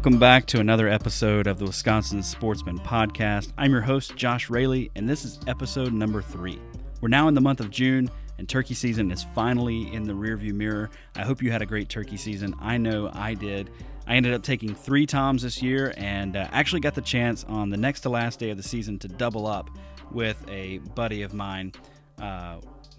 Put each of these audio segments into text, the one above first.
Welcome back to another episode of the Wisconsin Sportsman Podcast. I'm your host, Josh Raley, and this is episode number 3. We're now in the month of June, and turkey season is finally in the rearview mirror. I hope you had a great turkey season. I know I did. I ended up taking 3 toms this year and actually got the chance on the next to last day of the season to double up with a buddy of mine.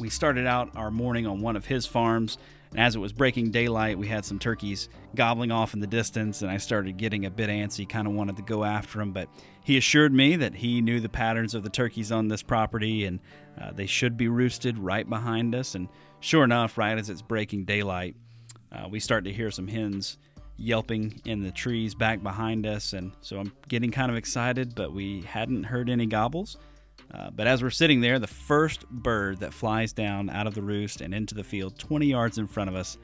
We started out our morning on one of his farms, and as it was breaking daylight, we had some turkeys gobbling off in the distance, and I started getting a bit antsy, kind of wanted to go after them, but he assured me that he knew the patterns of the turkeys on this property, and they should be roosted right behind us. And sure enough, right as it's breaking daylight, we start to hear some hens yelping in the trees back behind us, and so I'm getting kind of excited, but we hadn't heard any gobbles. But as we're sitting there, the first bird that flies down out of the roost and into the field 20 yards in front of us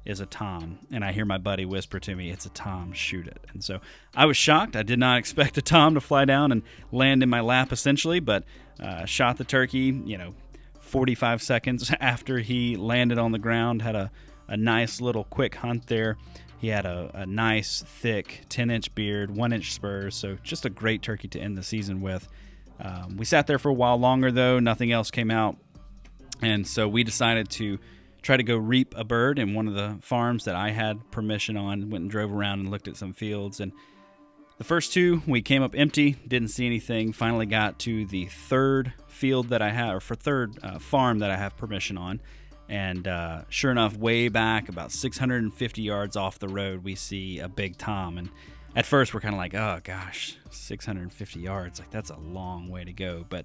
is a tom. And I hear my buddy whisper to me, "It's a tom, shoot it." And so I was shocked. I did not expect a tom to fly down and land in my lap, essentially, but shot the turkey, 45 seconds after he landed on the ground. Had a nice little quick hunt there. He had a nice, thick 10-inch beard, 1-inch spurs, so just a great turkey to end the season with. We sat there for a while longer, though. Nothing else came out. And so we decided to try to go reap a bird in one of the farms that I had permission on. Went and drove around and looked at some fields. And the first 2, we came up empty, didn't see anything. Finally got to the third field that I have, or for third farm that I have permission on. And sure enough, way back, about 650 yards off the road, we see a big tom. And at first, we're kind of like, oh, gosh, 650 yards. Like, that's a long way to go. But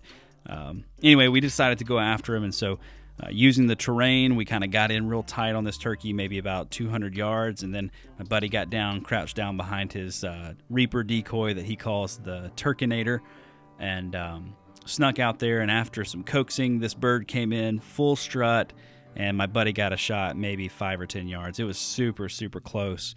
anyway, we decided to go after him. And so using the terrain, we kind of got in real tight on this turkey, maybe about 200 yards. And then my buddy got down, crouched down behind his reaper decoy that he calls the Turkinator, and snuck out there. And after some coaxing, this bird came in full strut, and my buddy got a shot maybe 5 or 10 yards. It was super, super close.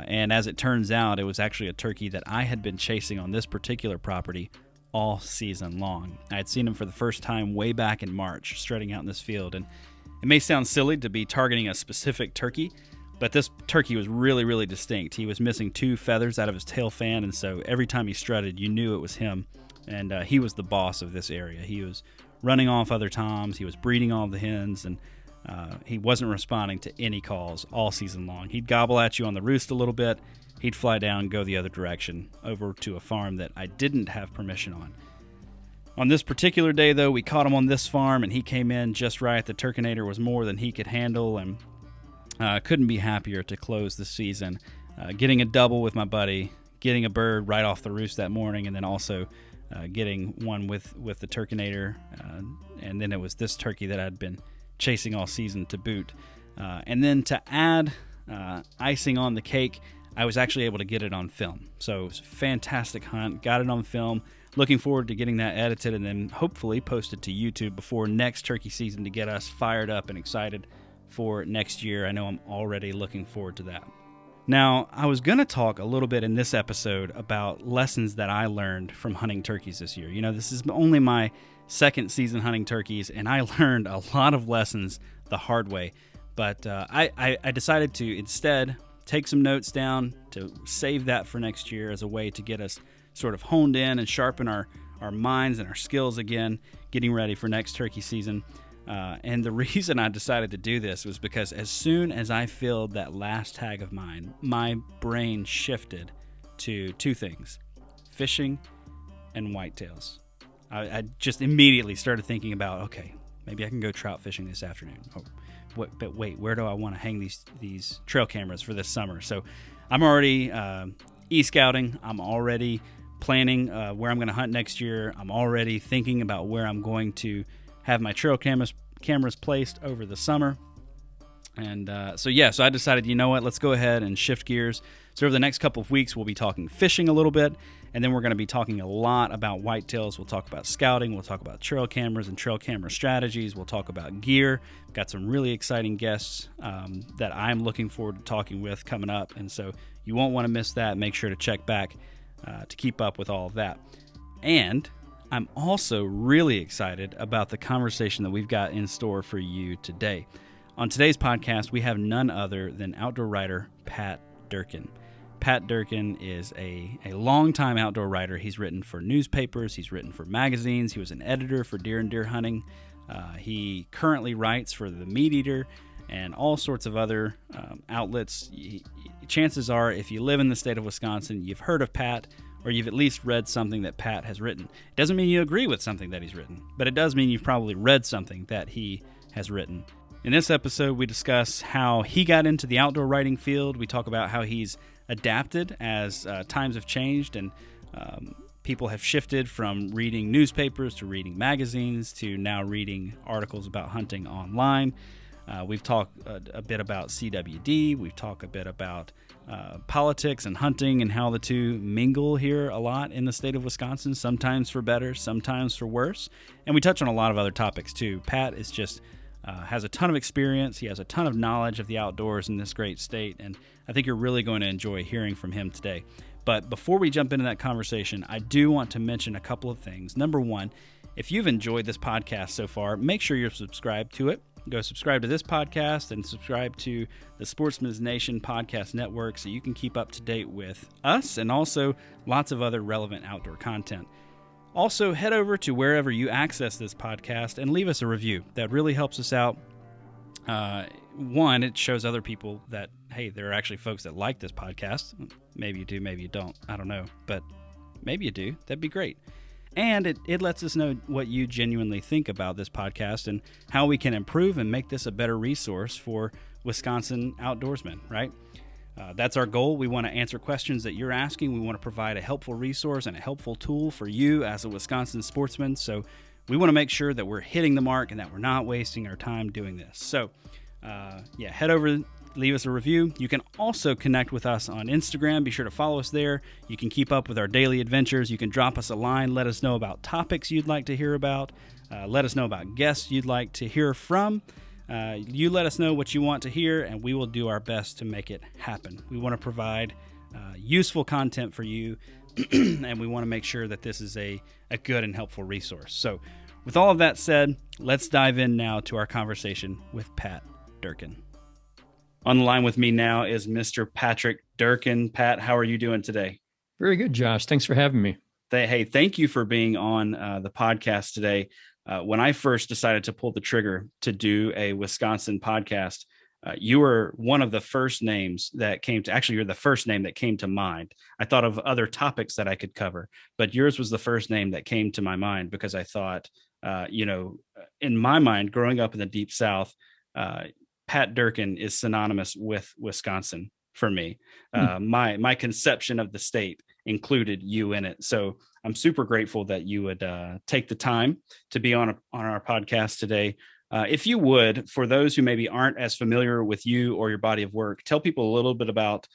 And as it turns out, it was actually a turkey that I had been chasing on this particular property all season long. I had seen him for the first time way back in March, strutting out in this field. And it may sound silly to be targeting a specific turkey, but this turkey was really, really distinct. He was missing 2 feathers out of his tail fan, and so every time he strutted, you knew it was him. And he was the boss of this area. He was running off other toms. He was breeding all the hens, and he wasn't responding to any calls all season long. He'd gobble at you on the roost a little bit. He'd fly down, go the other direction, over to a farm that I didn't have permission on. On this particular day, though, we caught him on this farm, and he came in just right. The Turkinator was more than he could handle, and couldn't be happier to close the season. Getting a double with my buddy, getting a bird right off the roost that morning, and then also getting one with the Turkinator. And then it was this turkey that I'd been chasing all season to boot. And then to add icing on the cake, I was actually able to get it on film. So it was a fantastic hunt, got it on film. Looking forward to getting that edited and then hopefully posted to YouTube before next turkey season to get us fired up and excited for next year. I know I'm already looking forward to that. Now, I was going to talk a little bit in this episode about lessons that I learned from hunting turkeys this year. This is only my second season hunting turkeys, and I learned a lot of lessons the hard way. But I decided to instead take some notes down to save that for next year as a way to get us sort of honed in and sharpen our minds and our skills again, getting ready for next turkey season. And the reason I decided to do this was because as soon as I filled that last tag of mine, my brain shifted to 2 things: fishing and whitetails. I just immediately started thinking about, okay, maybe I can go trout fishing this afternoon. But wait, where do I want to hang these trail cameras for this summer? So I'm already e-scouting. I'm already planning where I'm going to hunt next year. I'm already thinking about where I'm going to have my trail cameras placed over the summer. And so I decided, you know what, let's go ahead and shift gears. So over the next couple of weeks, we'll be talking fishing a little bit, and then we're going to be talking a lot about whitetails. We'll talk about scouting. We'll talk about trail cameras and trail camera strategies. We'll talk about gear. Got some really exciting guests that I'm looking forward to talking with coming up, and so you won't want to miss that. Make sure to check back to keep up with all of that. And I'm also really excited about the conversation that we've got in store for you today. On today's podcast, we have none other than outdoor writer Pat Durkin. Pat Durkin is a longtime outdoor writer. He's written for newspapers. He's written for magazines. He was an editor for Deer and Deer Hunting. He currently writes for the Meat Eater and all sorts of other outlets. Chances are, if you live in the state of Wisconsin, you've heard of Pat, or you've at least read something that Pat has written. It doesn't mean you agree with something that he's written, but it does mean you've probably read something that he has written. In this episode, we discuss how he got into the outdoor writing field. We talk about how he's adapted as times have changed and people have shifted from reading newspapers to reading magazines to now reading articles about hunting online. We've talked a bit about CWD. We've talked a bit about politics and hunting and how the two mingle here a lot in the state of Wisconsin, sometimes for better, sometimes for worse. And we touch on a lot of other topics too. Pat is just has a ton of experience. He has a ton of knowledge of the outdoors in this great state, and I think you're really going to enjoy hearing from him today. But before we jump into that conversation, I do want to mention a couple of things. Number one, if you've enjoyed this podcast so far, make sure you're subscribed to it. Go subscribe to this podcast and subscribe to the Sportsman's Nation podcast network so you can keep up to date with us and also lots of other relevant outdoor content. Also, head over to wherever you access this podcast and leave us a review. That really helps us out. One, it shows other people that, hey, there are actually folks that like this podcast. Maybe you do, maybe you don't. I don't know. But maybe you do. That'd be great. And it lets us know what you genuinely think about this podcast and how we can improve and make this a better resource for Wisconsin outdoorsmen, right? That's our goal. We want to answer questions that you're asking. We want to provide a helpful resource and a helpful tool for you as a Wisconsin sportsman. So we want to make sure that we're hitting the mark and that we're not wasting our time doing this. So, head over, leave us a review. You can also connect with us on Instagram. Be sure to follow us there. You can keep up with our daily adventures. You can drop us a line. Let us know about topics you'd like to hear about. Let us know about guests you'd like to hear from. You let us know what you want to hear, and we will do our best to make it happen. We want to provide useful content for you, and we want to make sure that this is a good and helpful resource. So with all of that said, let's dive in now to our conversation with Pat Durkin. On the line with me now is Mr. Patrick Durkin. Pat, how are you doing today? Very good, Josh. Thanks for having me. Hey, thank you for being on the podcast today. When I first decided to pull the trigger to do a Wisconsin podcast, you were one of the first names that came to, actually, you're the first name that came to mind. I thought of other topics that I could cover, but yours was the first name that came to my mind because I thought, in my mind, growing up in the Deep South, Pat Durkin is synonymous with Wisconsin for me. My conception of the state included you in it. So I'm super grateful that you would take the time to be on our podcast today. If you would, for those who maybe aren't as familiar with you or your body of work, tell people a little bit about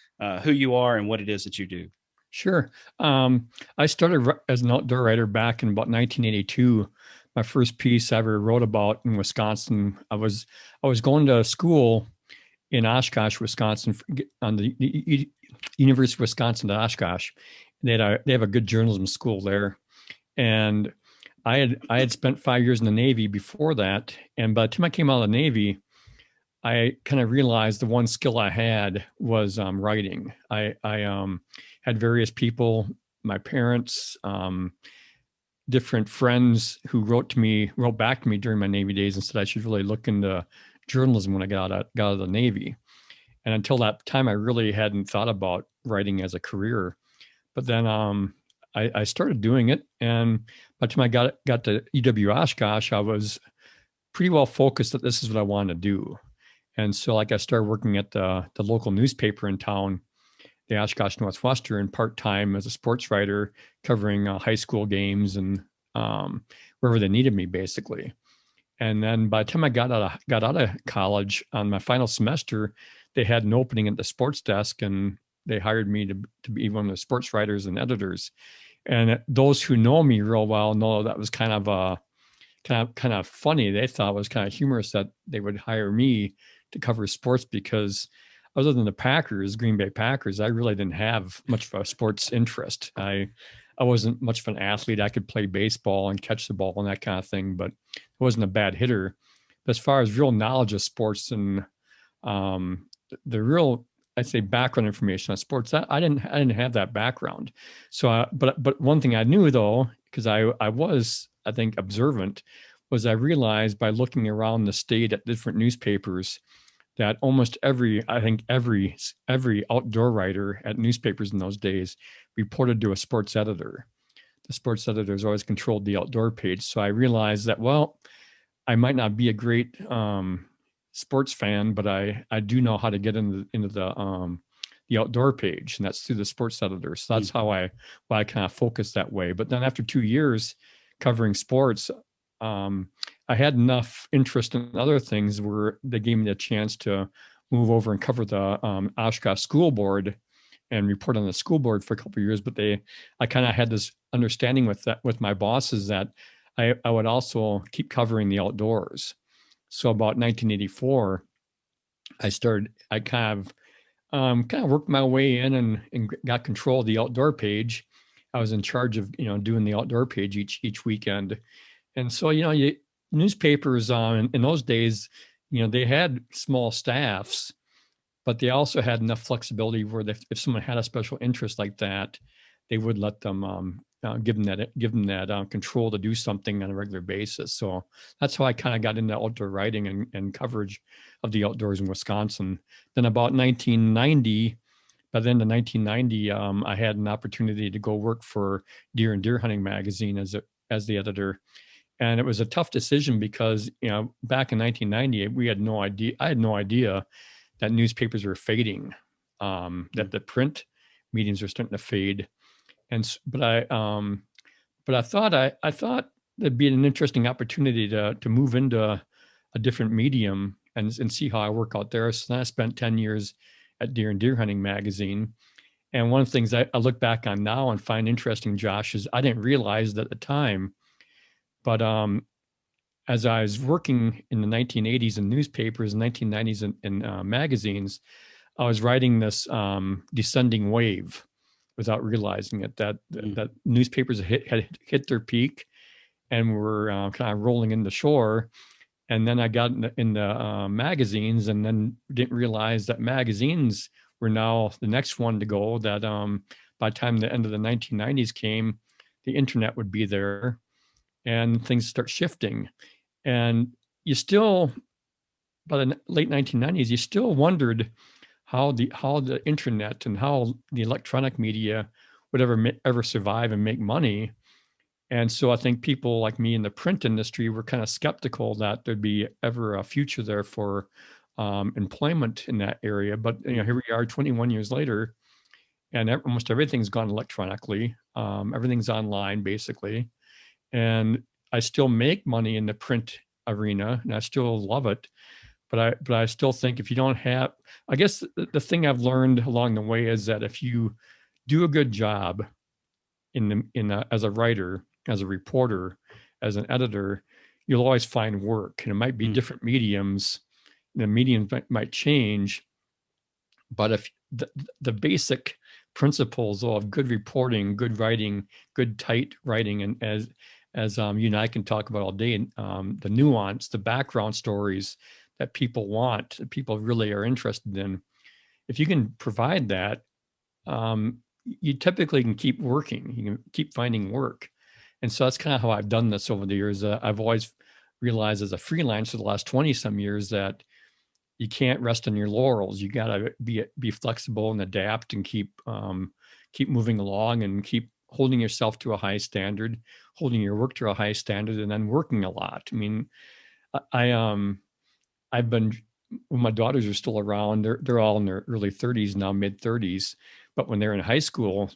who you are and what it is that you do. Sure. I started as an outdoor writer back in about 1982. My first piece I ever wrote about in Wisconsin, I was going to school in Oshkosh, Wisconsin, on the University of Wisconsin at Oshkosh. They have a good journalism school there, and I had spent 5 years in the Navy before that. And by the time I came out of the Navy, I kind of realized the one skill I had was writing. I had various people, my parents, different friends who wrote back to me during my Navy days and said I should really look into journalism when I got out of the Navy. And until that time, I really hadn't thought about writing as a career. But then I started doing it, and by the time I got to EW Oshkosh, I was pretty well focused that this is what I wanted to do. And so, I started working at the local newspaper in town, the Oshkosh Northwestern, part-time as a sports writer, covering high school games and wherever they needed me, basically. And then by the time I got out of college, on my final semester, they had an opening at the sports desk, and they hired me to be one of the sports writers and editors. And those who know me real well know that was kind of funny. They thought it was kind of humorous that they would hire me to cover sports because other than the Packers, Green Bay Packers, I really didn't have much of a sports interest. I wasn't much of an athlete. I could play baseball and catch the ball and that kind of thing, but I wasn't a bad hitter. But as far as real knowledge of sports and the real I'd say background information on sports. I didn't have that background. So, but one thing I knew though, because I was, I think, observant, was I realized by looking around the state at different newspapers that almost every outdoor writer at newspapers in those days reported to a sports editor. The sports editors always controlled the outdoor page. So I realized that, well, I might not be a great sports fan, but I do know how to get into the outdoor page, and that's through the sports editor. So that's why I kind of focused that way. But then after 2 years covering sports, I had enough interest in other things where they gave me the chance to move over and cover the Oshkosh School Board and report on the school board for a couple of years. But I kind of had this understanding with my bosses that I would also keep covering the outdoors. So about 1984, I kind of worked my way in and got control of the outdoor page. I was in charge of, doing the outdoor page each weekend. And so, newspapers in those days, they had small staffs, but they also had enough flexibility where if someone had a special interest like that, they would let them give them that control to do something on a regular basis. So that's how I kind of got into outdoor writing and coverage of the outdoors in Wisconsin. Then about 1990, by the end of 1990, I had an opportunity to go work for Deer and Deer Hunting magazine as the editor. And it was a tough decision because, back in 1990, we had no idea. I had no idea that newspapers were fading, that the print mediums were starting to fade. But I thought that'd be an interesting opportunity to move into a different medium and see how I work out there. So then I spent 10 years at Deer and Deer Hunting magazine. And one of the things I look back on now and find interesting, Josh, is I didn't realize at the time, but as I was working in the 1980s in newspapers, 1990s in magazines, I was writing this descending wave without realizing it, that newspapers had hit their peak and were kind of rolling into shore. And then I got in the magazines and then didn't realize that magazines were now the next one to go, that by the time the end of the 1990s came, the internet would be there and things start shifting. And you still, by the late 1990s, you still wondered how the internet and how the electronic media would ever survive and make money. And so I think people like me in the print industry were kind of skeptical that there'd be ever a future there for employment in that area. But here we are 21 years later, and almost everything's gone electronically. Everything's online basically. And I still make money in the print arena and I still love it. But I still think if you don't have, I guess the thing I've learned along the way is that if you do a good job as a writer, as a reporter, as an editor, you'll always find work. And it might be different mediums. The mediums might change, but if the basic principles of good reporting, good writing, good tight writing, and as you and I can talk about all day, the nuance, the background stories that people want, that people really are interested in. If you can provide that, you typically can keep working. You can keep finding work. And so that's kind of how I've done this over the years. I've always realized as a freelancer the last 20 some years that you can't rest on your laurels. You got to be flexible and adapt and keep moving along and keep holding yourself to a high standard, holding your work to a high standard, and then working a lot. I mean, I've been, when my daughters are still around, they're all in their early 30s now, mid 30s. But when they're in high school,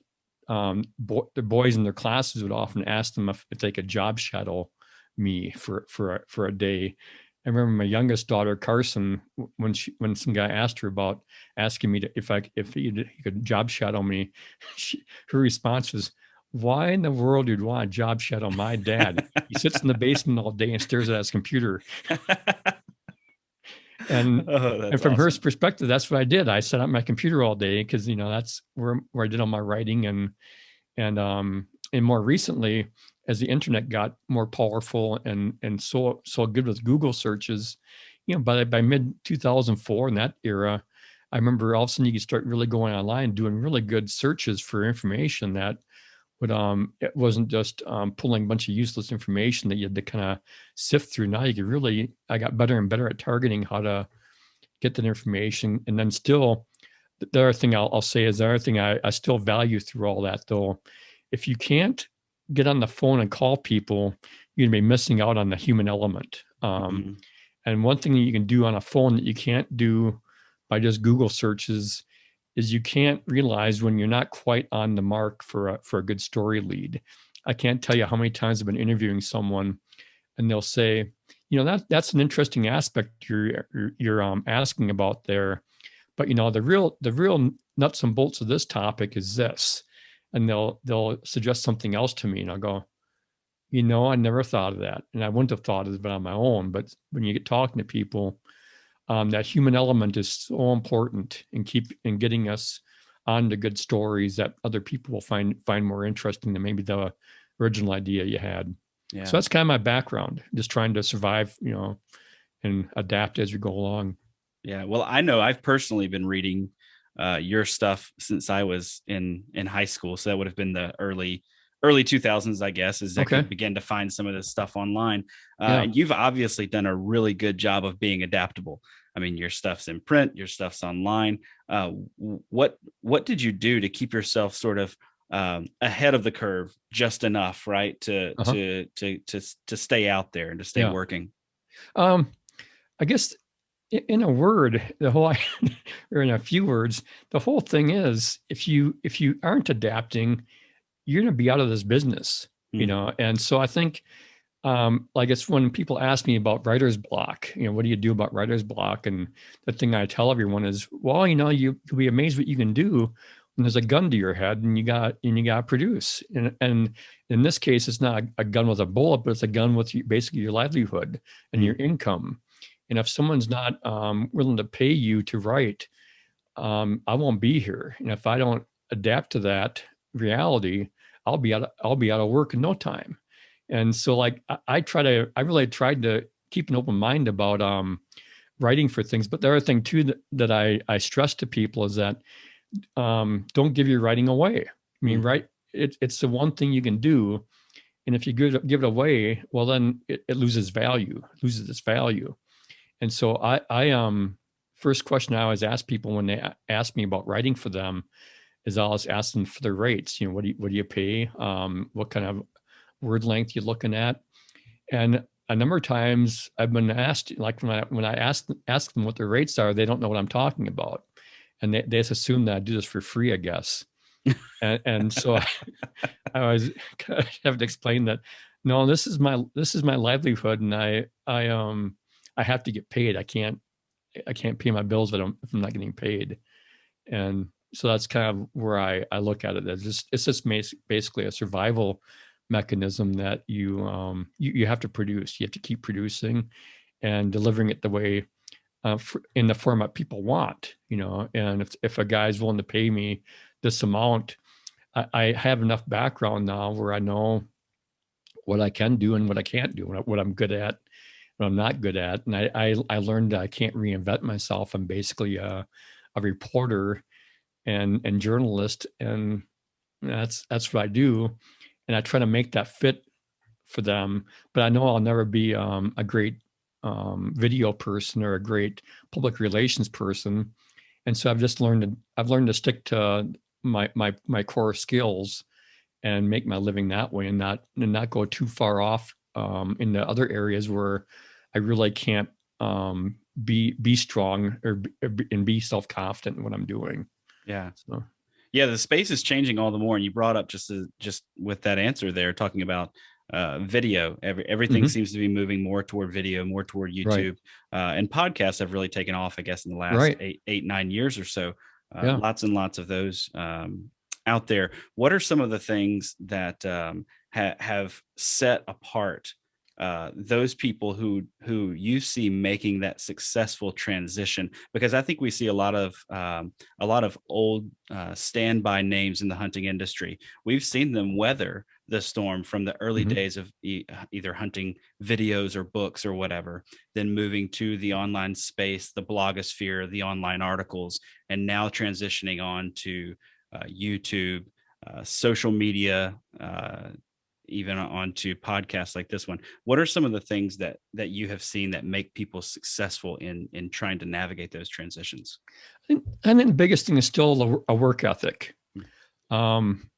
the boys in their classes would often ask them if they could job shadow me for a day. I remember my youngest daughter, Carson, when some guy asked her about asking me if he could job shadow me, her response was, "Why in the world would you want to job shadow my dad? He sits in the basement all day and stares at his computer." And from her perspective, that's what I did. I set up my computer all day because that's where I did all my writing, and more recently, as the internet got more powerful and so good with Google searches, by mid 2004 in that era, I remember all of a sudden you could start really going online and doing really good searches for information that would it wasn't just pulling a bunch of useless information that you had to kind of sift through. Now you could really, I got better and better at targeting how to get that information. And then still, the other thing I'll say is the other thing I still value through all that, though. If you can't get on the phone and call people, you're going to be missing out on the human element. Mm-hmm. And one thing that you can do on a phone that you can't do by just Google searches is you can't realize when you're not quite on the mark for a good story lead. I can't tell you how many times I've been interviewing someone and they'll say, that's an interesting aspect you're asking about there, but the real nuts and bolts of this topic is this, and they'll suggest something else to me, and I'll go, I never thought of that, and I wouldn't have thought of it on my own. But when you get talking to people, that human element is so important in getting us on to good stories that other people will find more interesting than maybe the original idea you had. Yeah. So that's kind of my background, just trying to survive, and adapt as we go along. Yeah. Well, I know I've personally been reading your stuff since I was in high school. So that would have been the early 2000s, I guess, as I could begin to find some of this stuff online. And you've obviously done a really good job of being adaptable. I mean, your stuff's in print, your stuff's online. What did you do to keep yourself sort of ahead of the curve just enough, right, to stay out there and to stay working? I guess in a word, or in a few words, the whole thing is if you aren't adapting, you're going to be out of this business, And so I think, I guess when people ask me about writer's block, what do you do about writer's block? And the thing I tell everyone is, well, you'll be amazed what you can do when there's a gun to your head and you got to produce. And in this case, it's not a gun with a bullet, but it's a gun with basically your livelihood and your income. And if someone's not willing to pay you to write, I won't be here. And if I don't adapt to that reality, I'll be out of work in no time. And so, I really tried to keep an open mind about writing for things. But the other thing too that I stress to people is that don't give your writing away. I mean, it's the one thing you can do, and if you give it away, well, then it loses its value. And so I first question I always ask people when they ask me about writing for them is I always ask them for their rates. What do you pay? What kind of word length you're looking at? And a number of times I've been asked, like when I ask them what their rates are, they don't know what I'm talking about, and they just assume that I do this for free, I guess. and so I always have to explain that no, this is my livelihood, and I have to get paid. I can't pay my bills if I'm not getting paid. And so that's kind of where I look at it. It's just basically a survival mechanism that you have to produce. You have to keep producing and delivering it the way in the format people want, and if a guy's willing to pay me this amount, I have enough background now where I know what I can do and what I can't do, what I'm good at, what I'm not good at. And I learned that I can't reinvent myself. I'm basically a reporter and journalist, and that's what I do. And I try to make that fit for them, but I know I'll never be a great video person or a great public relations person. And so I've learned to stick to my core skills and make my living that way, and not go too far off into other areas where I really can't be strong and be self-confident in what I'm doing. Yeah. So. Yeah, the space is changing all the more. And you brought up just with that answer there, talking about video. Everything seems to be moving more toward video, more toward YouTube. Right. And podcasts have really taken off, I guess, in the last 8-9 years or so. Lots and lots of those out there. What are some of the things that have set apart those people who you see making that successful transition? Because I think we see a lot of old standby names in the hunting industry. We've seen them weather the storm from the early Mhm. days of either hunting videos or books or whatever, then moving to the online space, the blogosphere, the online articles, and now transitioning on to YouTube, social media, even onto podcasts like this one. What are some of the things that you have seen that make people successful in trying to navigate those transitions? I think the biggest thing is still a work ethic. Mm. Um,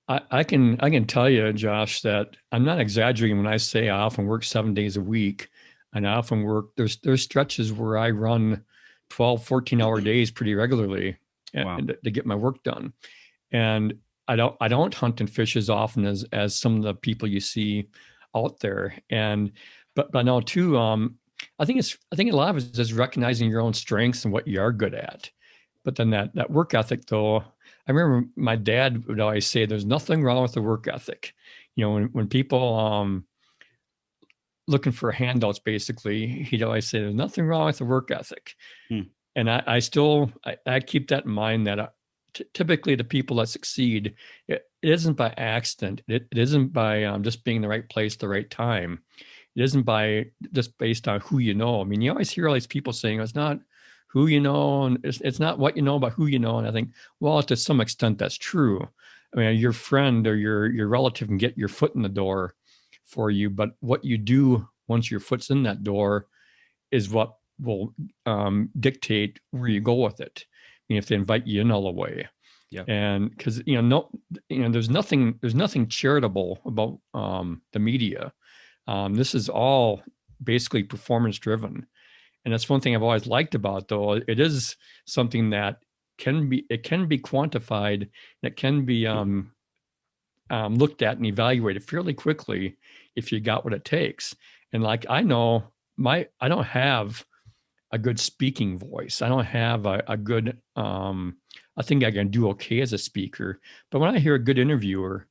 I can tell you, Josh, that I'm not exaggerating when I say I often work 7 days a week, and I often work. There's stretches where I run 12, 14-hour days pretty regularly Wow. to get my work done. And I don't hunt and fish as often as some of the people you see out there. And but now too, I think a lot of it is just recognizing your own strengths and what you are good at. But then that work ethic, though, I remember my dad would always say, "There's nothing wrong with the work ethic." When people looking for handouts, basically, he'd always say, "There's nothing wrong with the work ethic." Hmm. And I keep that in mind that typically the people that succeed, it isn't by accident. It isn't by just being in the right place, the right time. It isn't by just based on who you know. I mean, you always hear all these people saying it's not who you know, and it's not what you know, but who you know. And I think, well, to some extent, that's true. I mean, your friend or your relative can get your foot in the door for you, but what you do once your foot's in that door is what will dictate where you go with it. I mean, if they invite you in all the way, Yeah. and because no, there's nothing charitable about the media. This is all basically performance driven, and that's one thing I've always liked about it, though. It is something that can be quantified, and it can be looked at and evaluated fairly quickly if you got what it takes. And like I know I don't have a good speaking voice. I don't have a good I think I can do okay as a speaker. But when I hear a good interviewer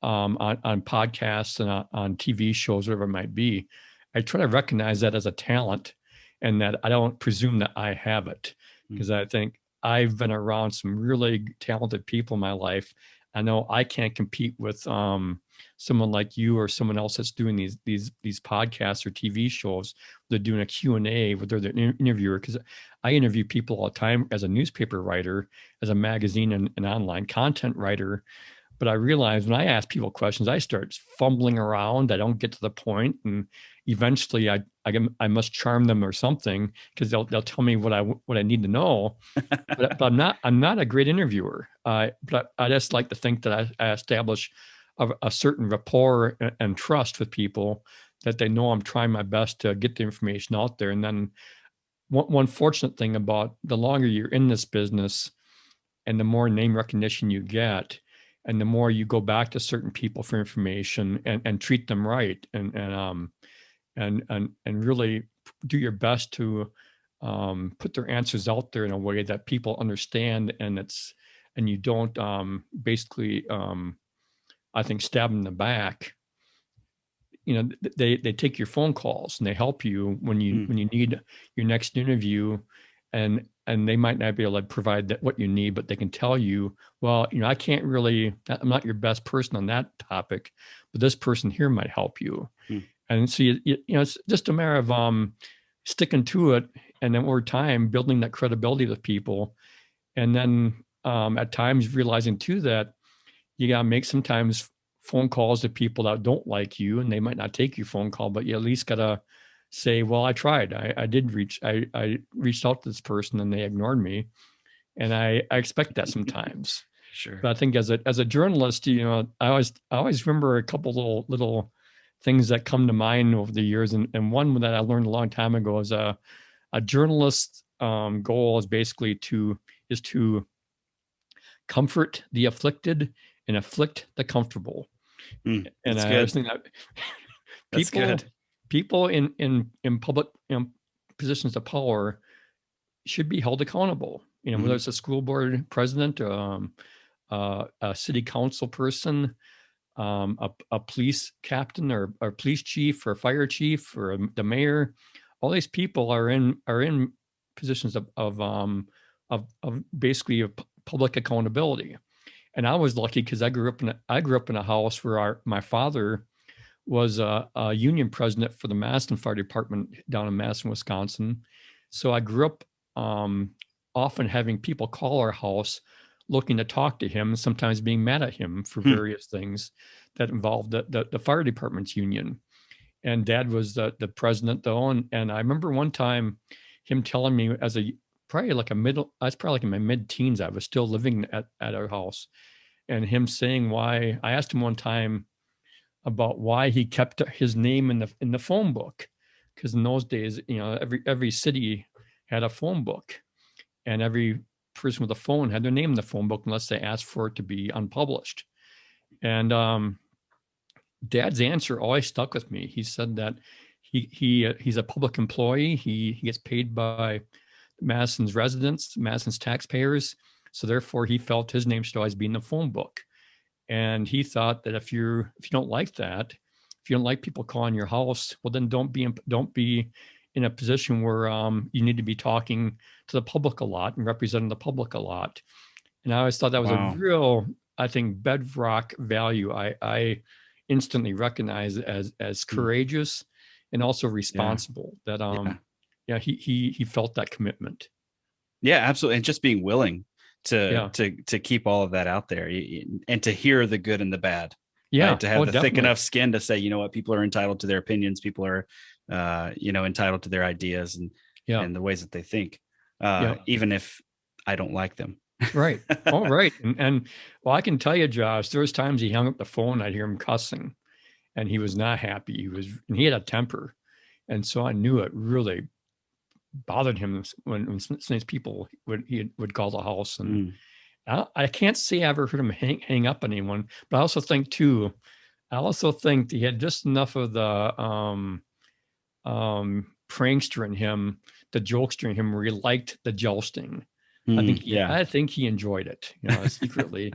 on podcasts and on TV shows, whatever it might be, I try to recognize that as a talent and that I don't presume that I have it, Mm. because I think I've been around some really talented people in my life. I know I can't compete with someone like you or someone else that's doing these podcasts or TV shows. They're doing a Q&A with their interviewer, because I interview people all the time as a newspaper writer, as a magazine and online content writer. But I realize when I ask people questions, I start fumbling around. I don't get to the point, and eventually, I must charm them or something, because they'll tell me what I need to know. But I'm not a great interviewer. But I just like to think that I establish a certain rapport and trust with people, that they know I'm trying my best to get the information out there. And then one fortunate thing about the longer you're in this business, and the more name recognition you get, and the more you go back to certain people for information and treat them right, and really do your best to put their answers out there in a way that people understand, and you don't basically I think stab them in the back. They take your phone calls and they help you when you Mm. when you need your next interview, and they might not be able to provide what you need, but they can tell you, well, I'm not your best person on that topic, but this person here might help you. Mm. And so it's just a matter of sticking to it, and then over time building that credibility with people, and then at times realizing too that you got to make sometimes phone calls to people that don't like you, and they might not take your phone call, but you at least got to say, well, I tried. I reached out to this person and they ignored me. And I expect that sometimes. Sure. But I think as a journalist, I always remember a couple little things that come to mind over the years. And one that I learned a long time ago is a journalist's goal is basically to comfort the afflicted and afflict the comfortable. Mm. And That's I always good. think that That's people good. people in public positions of power should be held accountable. Whether Mhm. it's a school board president, a city council person, a police captain or police chief or fire chief or the mayor. All these people are in positions of basically of public accountability. And I was lucky because I grew up in a house where my father was a union president for the Madison Fire Department down in Madison, Wisconsin. So I grew up often having people call our house looking to talk to him, sometimes being mad at him for various things that involved the fire department's union. And Dad was the president though, and I remember one time him telling me I was probably like in my mid-teens. I was still living at our house, and him saying why. I asked him one time about why he kept his name in the phone book, because in those days, every city had a phone book, and every person with a phone had their name in the phone book unless they asked for it to be unpublished. And Dad's answer always stuck with me. He said that he's a public employee. He gets paid by Madison's residents, Madison's taxpayers. So therefore, he felt his name should always be in the phone book. And he thought that if you don't like that, if you don't like people calling your house, well, then don't be in a position where you need to be talking to the public a lot and representing the public a lot. And I always thought that was a real, I think, bedrock value. I instantly recognize as courageous and also responsible. He felt that commitment. Yeah, absolutely. And just being willing to keep all of that out there and to hear the good and the bad. Yeah. Right? To have the thick enough skin to say, you know what, people are entitled to their opinions. People are, entitled to their ideas and the ways that they think, even if I don't like them. Right. Oh, right. And well, I can tell you, Josh, there was times he hung up the phone, I'd hear him cussing, and he was not happy. He had a temper. And so I knew it really bothered him when some of these people would call the house. And I can't say I ever heard him hang up on anyone, but I also think he had just enough of the prankster in him, the jokester in him, where he liked the jousting. I think he enjoyed it, secretly.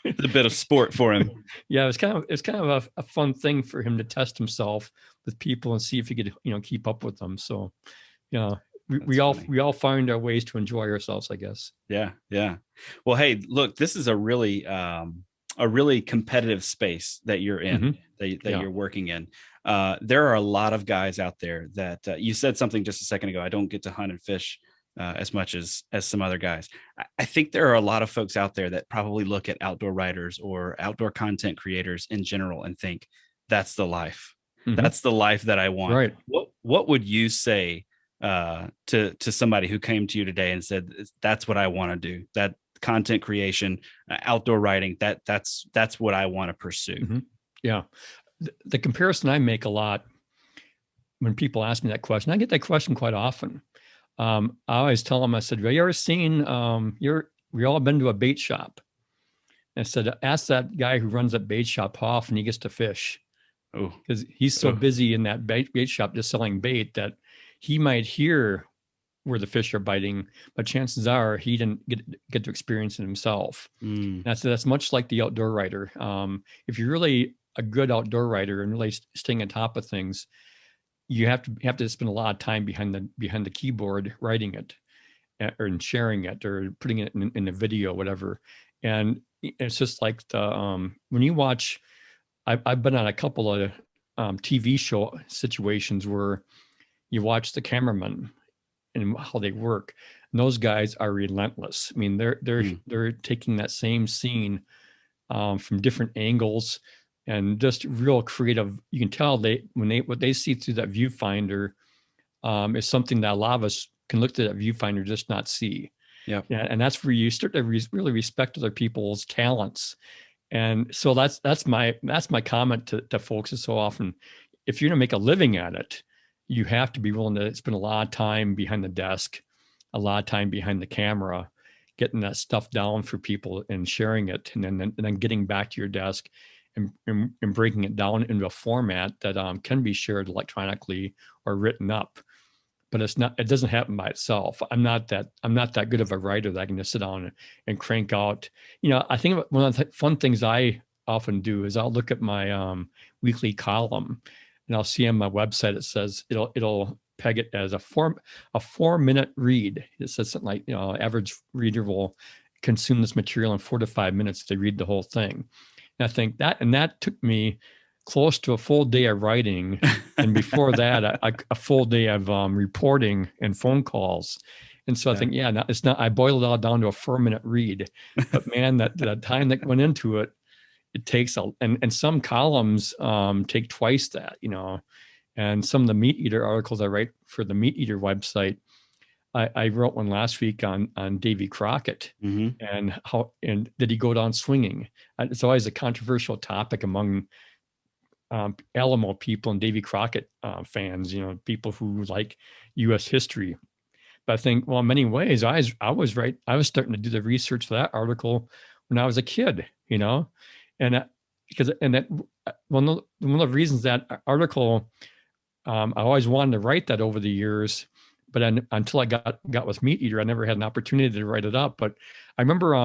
It's a bit of sport for him. Yeah, it's kind of a fun thing for him to test himself with people and see if he could, keep up with them. So, we all find our ways to enjoy ourselves, I guess. Yeah, yeah. Well, hey, look, this is a really competitive space that you're in, that you're working in. There are a lot of guys out there that you said something just a second ago. I don't get to hunt and fish as much as some other guys. I think there are a lot of folks out there that probably look at outdoor writers or outdoor content creators in general and think that's the life. That's the life that I want. Right. What would you say to somebody who came to you today and said, that's what I want to do? That content creation, outdoor writing, that's what I want to pursue. Yeah. The comparison I make a lot when people ask me that question, I get that question quite often. I always tell them, I said, have you ever seen, we all been to a bait shop. And I said, ask that guy who runs that bait shop how often he gets to fish. Because he's so busy in that bait shop just selling bait that he might hear where the fish are biting, but chances are he didn't get to experience it himself. That's much like the outdoor writer. If you're really a good outdoor writer and really staying on top of things, you have to spend a lot of time behind the keyboard writing it, or sharing it, or putting it in a video, whatever. And it's just like when you watch. I've been on a couple of TV show situations where you watch the cameraman and how they work. And those guys are relentless. I mean, they're taking that same scene from different angles and just real creative. You can tell what they see through that viewfinder is something that a lot of us can look at that viewfinder just not see. Yeah, and that's where you start to really respect other people's talents. And so that's my comment to folks is so often, if you're going to make a living at it, you have to be willing to spend a lot of time behind the desk, a lot of time behind the camera, getting that stuff down for people and sharing it, and then getting back to your desk and breaking it down into a format that can be shared electronically or written up. But it doesn't happen by itself. I'm not that good of a writer that I can just sit down and crank out. I think one of the fun things I often do is I'll look at my weekly column, and I'll see on my website it says it'll peg it as a 4-minute read. It says something like, average reader will consume this material in 4 to 5 minutes to read the whole thing. And I think that took me close to a full day of writing, and before that, a full day of reporting and phone calls. And so I think, it's not. I boiled it all down to a 4-minute read, but man, that time that went into it, it takes and some columns take twice that, and some of the Meat Eater articles I write for the Meat Eater website. I wrote one last week on Davy Crockett, and did he go down swinging? It's always a controversial topic among Alamo people and Davy Crockett fans, people who like U.S. history. But I think, well, in many ways, I was right. I was starting to do the research for that article when I was a kid, and that one of the reasons that article, I always wanted to write that over the years, but until I got with Meat Eater, I never had an opportunity to write it up. But I remember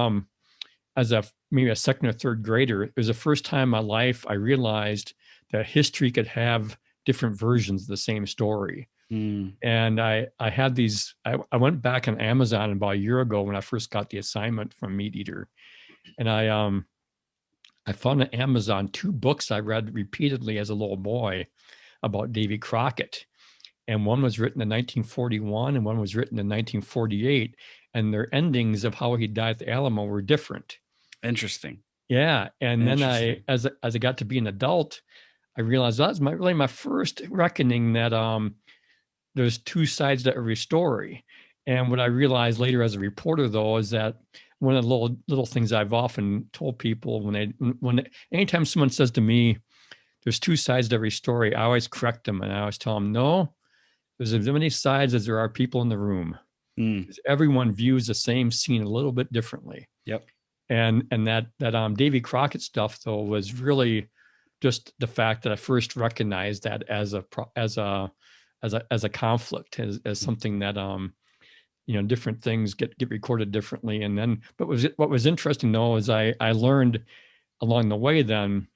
as maybe a second or third grader, it was the first time in my life I realized that history could have different versions of the same story. And I had these, I went back on Amazon about a year ago when I first got the assignment from Meat Eater. And I found on Amazon 2 books I read repeatedly as a little boy about Davy Crockett. And one was written in 1941 and one was written in 1948. And their endings of how he died at the Alamo were different. Interesting. Yeah. And then as I got to be an adult, I realized that was really my first reckoning that there's 2 sides to every story. And what I realized later as a reporter, though, is that one of the little things I've often told people anytime someone says to me, there's 2 sides to every story, I always correct them. And I always tell them, no, there's as many sides as there are people in the room. Everyone views the same scene a little bit differently. Yep. And that Davy Crockett stuff, though, was really just the fact that I first recognized that as a conflict, as something that different things get recorded differently. And then, but what was interesting though is I learned along the way then,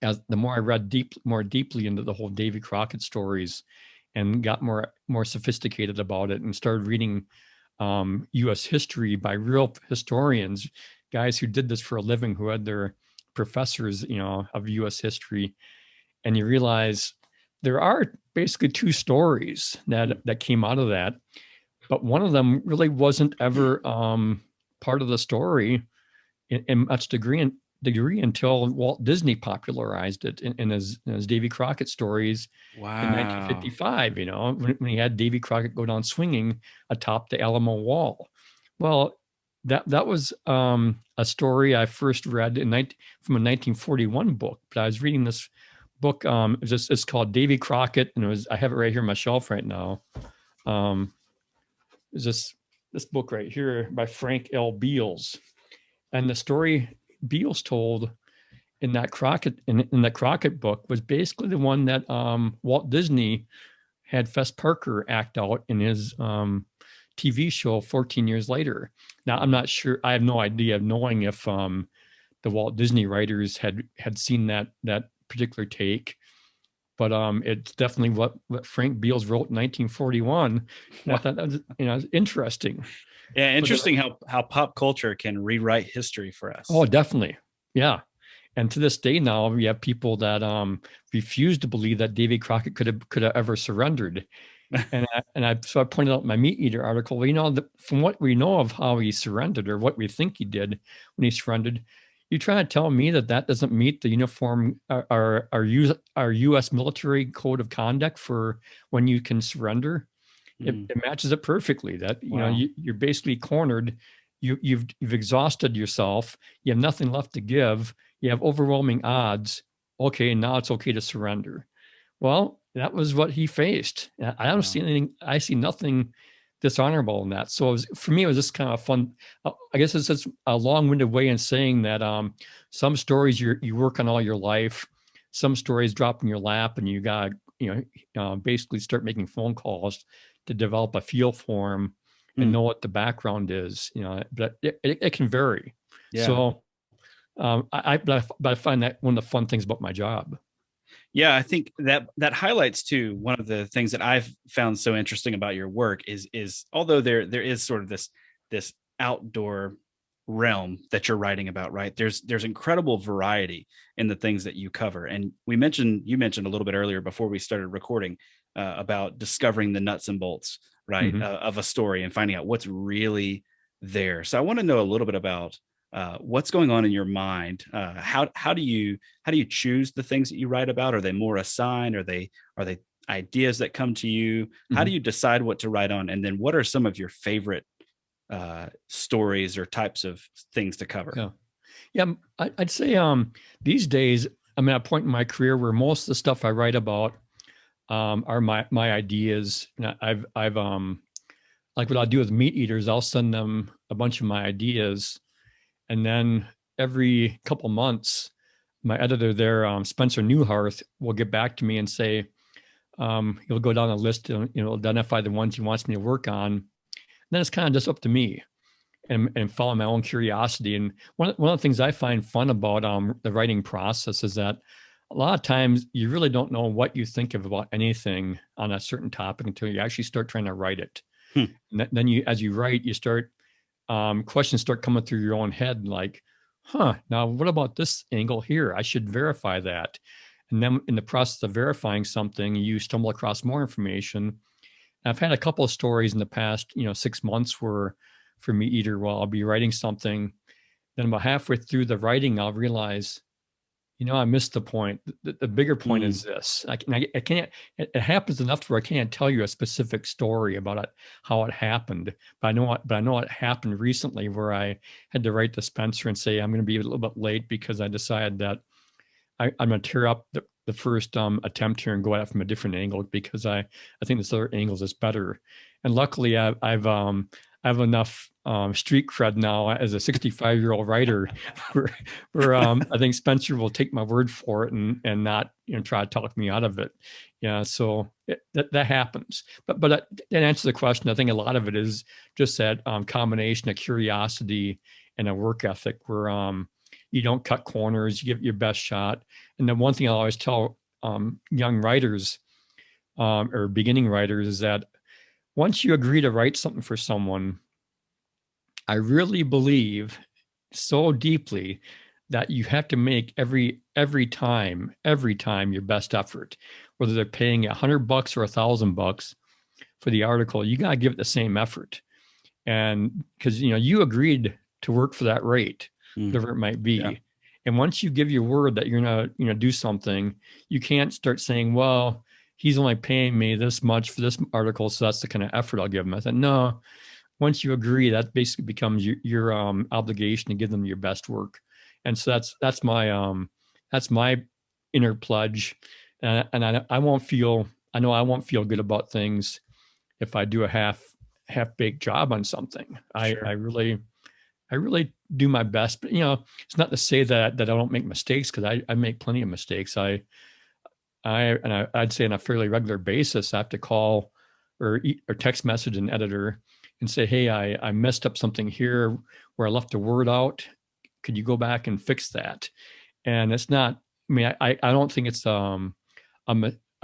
as the more I read more deeply into the whole Davy Crockett stories, and got more sophisticated about it, and started reading U.S. history by real historians, guys who did this for a living, who had their professors, of U.S. history, and you realize there are basically 2 stories that came out of that, but one of them really wasn't ever part of the story in much degree until Walt Disney popularized it in his Davy Crockett stories. Wow. In 1955, when he had Davy Crockett go down swinging atop the Alamo wall. Well, that was a story I first read from a 1941 book, but I was reading this book. It's called Davy Crockett, and I have it right here on my shelf right now. It's this book right here by Frank L. Beals, and the story Beals told in that Crockett book was basically the one that Walt Disney had Fess Parker act out in his TV show 14 years later. Now, I'm not sure. I have no idea of knowing if the Walt Disney writers had seen that particular take, but it's definitely what Frank Beals wrote in 1941. And I thought that was interesting. Yeah, interesting how pop culture can rewrite history for us. Oh, definitely. Yeah. And to this day now, we have people that refuse to believe that Davy Crockett could have ever surrendered. So I pointed out in my Meat Eater article, from what we know of how he surrendered, or what we think he did when he surrendered, you trying to tell me that doesn't meet the uniform, our U.S. military code of conduct for when you can surrender? It matches it perfectly. That you're basically cornered. You've exhausted yourself. You have nothing left to give. You have overwhelming odds. Okay, now it's okay to surrender. Well, that was what he faced. I don't see anything. I see nothing dishonorable in that. So for me, it was just kind of fun. I guess it's just a long-winded way in saying that some stories you work on all your life, some stories drop in your lap, and you got basically start making phone calls to develop a feel for them and know what the background is. But it can vary. Yeah. So But I find that one of the fun things about my job. Yeah, I think that highlights too one of the things that I've found so interesting about your work is although there is sort of this outdoor realm that you're writing about, right? There's incredible variety in the things that you cover. And you mentioned a little bit earlier before we started recording about discovering the nuts and bolts, right, Mm-hmm. of a story and finding out what's really there. So I want to know a little bit about what's going on in your mind. How do you choose the things that you write about? Are they more assigned? Are they ideas that come to you? How do Mm-hmm. you decide what to write on? And then what are some of your favorite stories or types of things to cover? Yeah. Yeah, I'd say these days I'm at a point in my career where most of the stuff I write about are my ideas. And I've like what I'll do with meat eaters, I'll send them a bunch of my ideas, and then every couple months, my editor there, Spencer Newharth, will get back to me and say he'll go down a list and identify the ones he wants me to work on. And then it's kind of just up to me and follow my own curiosity. And one of the things I find fun about the writing process is that a lot of times you really don't know what you think of about anything on a certain topic until you actually start trying to write it. Hmm. And then you, as you write, you start questions start coming through your own head, like, "Huh, now what about this angle here? I should verify that." And then in the process of verifying something, you stumble across more information. I've had a couple of stories in the past, 6 months where for me either while I'll be writing something, then about halfway through the writing, I'll realize, I missed the point. The bigger point Mm, is this. I can't, it happens enough to where I can't tell you a specific story about it, how it happened. But I know it happened recently where I had to write to Spencer and say, I'm going to be a little bit late because I decided that I'm going to tear up the first attempt here and go at it from a different angle because I think this other angle is better. And luckily, I have enough street cred now as a 65-year-old writer where I think Spencer will take my word for it and not try to talk me out of it. Yeah, so that happens. But that answers the question. I think a lot of it is just that combination of curiosity and a work ethic where you don't cut corners, you give it your best shot. And then one thing I always tell young writers or beginning writers is that once you agree to write something for someone, I really believe so deeply that you have to make every time your best effort, whether they're paying $100 or $1,000 for the article, you got to give it the same effort. And because you agreed to work for that rate, mm, whatever it might yeah, be. And once you give your word that you're gonna do something, you can't start saying, well, he's only paying me this much for this article, so that's the kind of effort I'll give him. I said, no, once you agree, that basically becomes your obligation to give them your best work. And so that's my inner pledge. And I won't feel, I know I won't feel good about things if I do a half baked job on something. sure. I really do my best, but it's not to say that I don't make mistakes because I make plenty of mistakes. I'd say on a fairly regular basis, I have to call or text message an editor and say, hey, I messed up something here where I left a word out. Could you go back and fix that? And it's not, I mean, I don't think it's a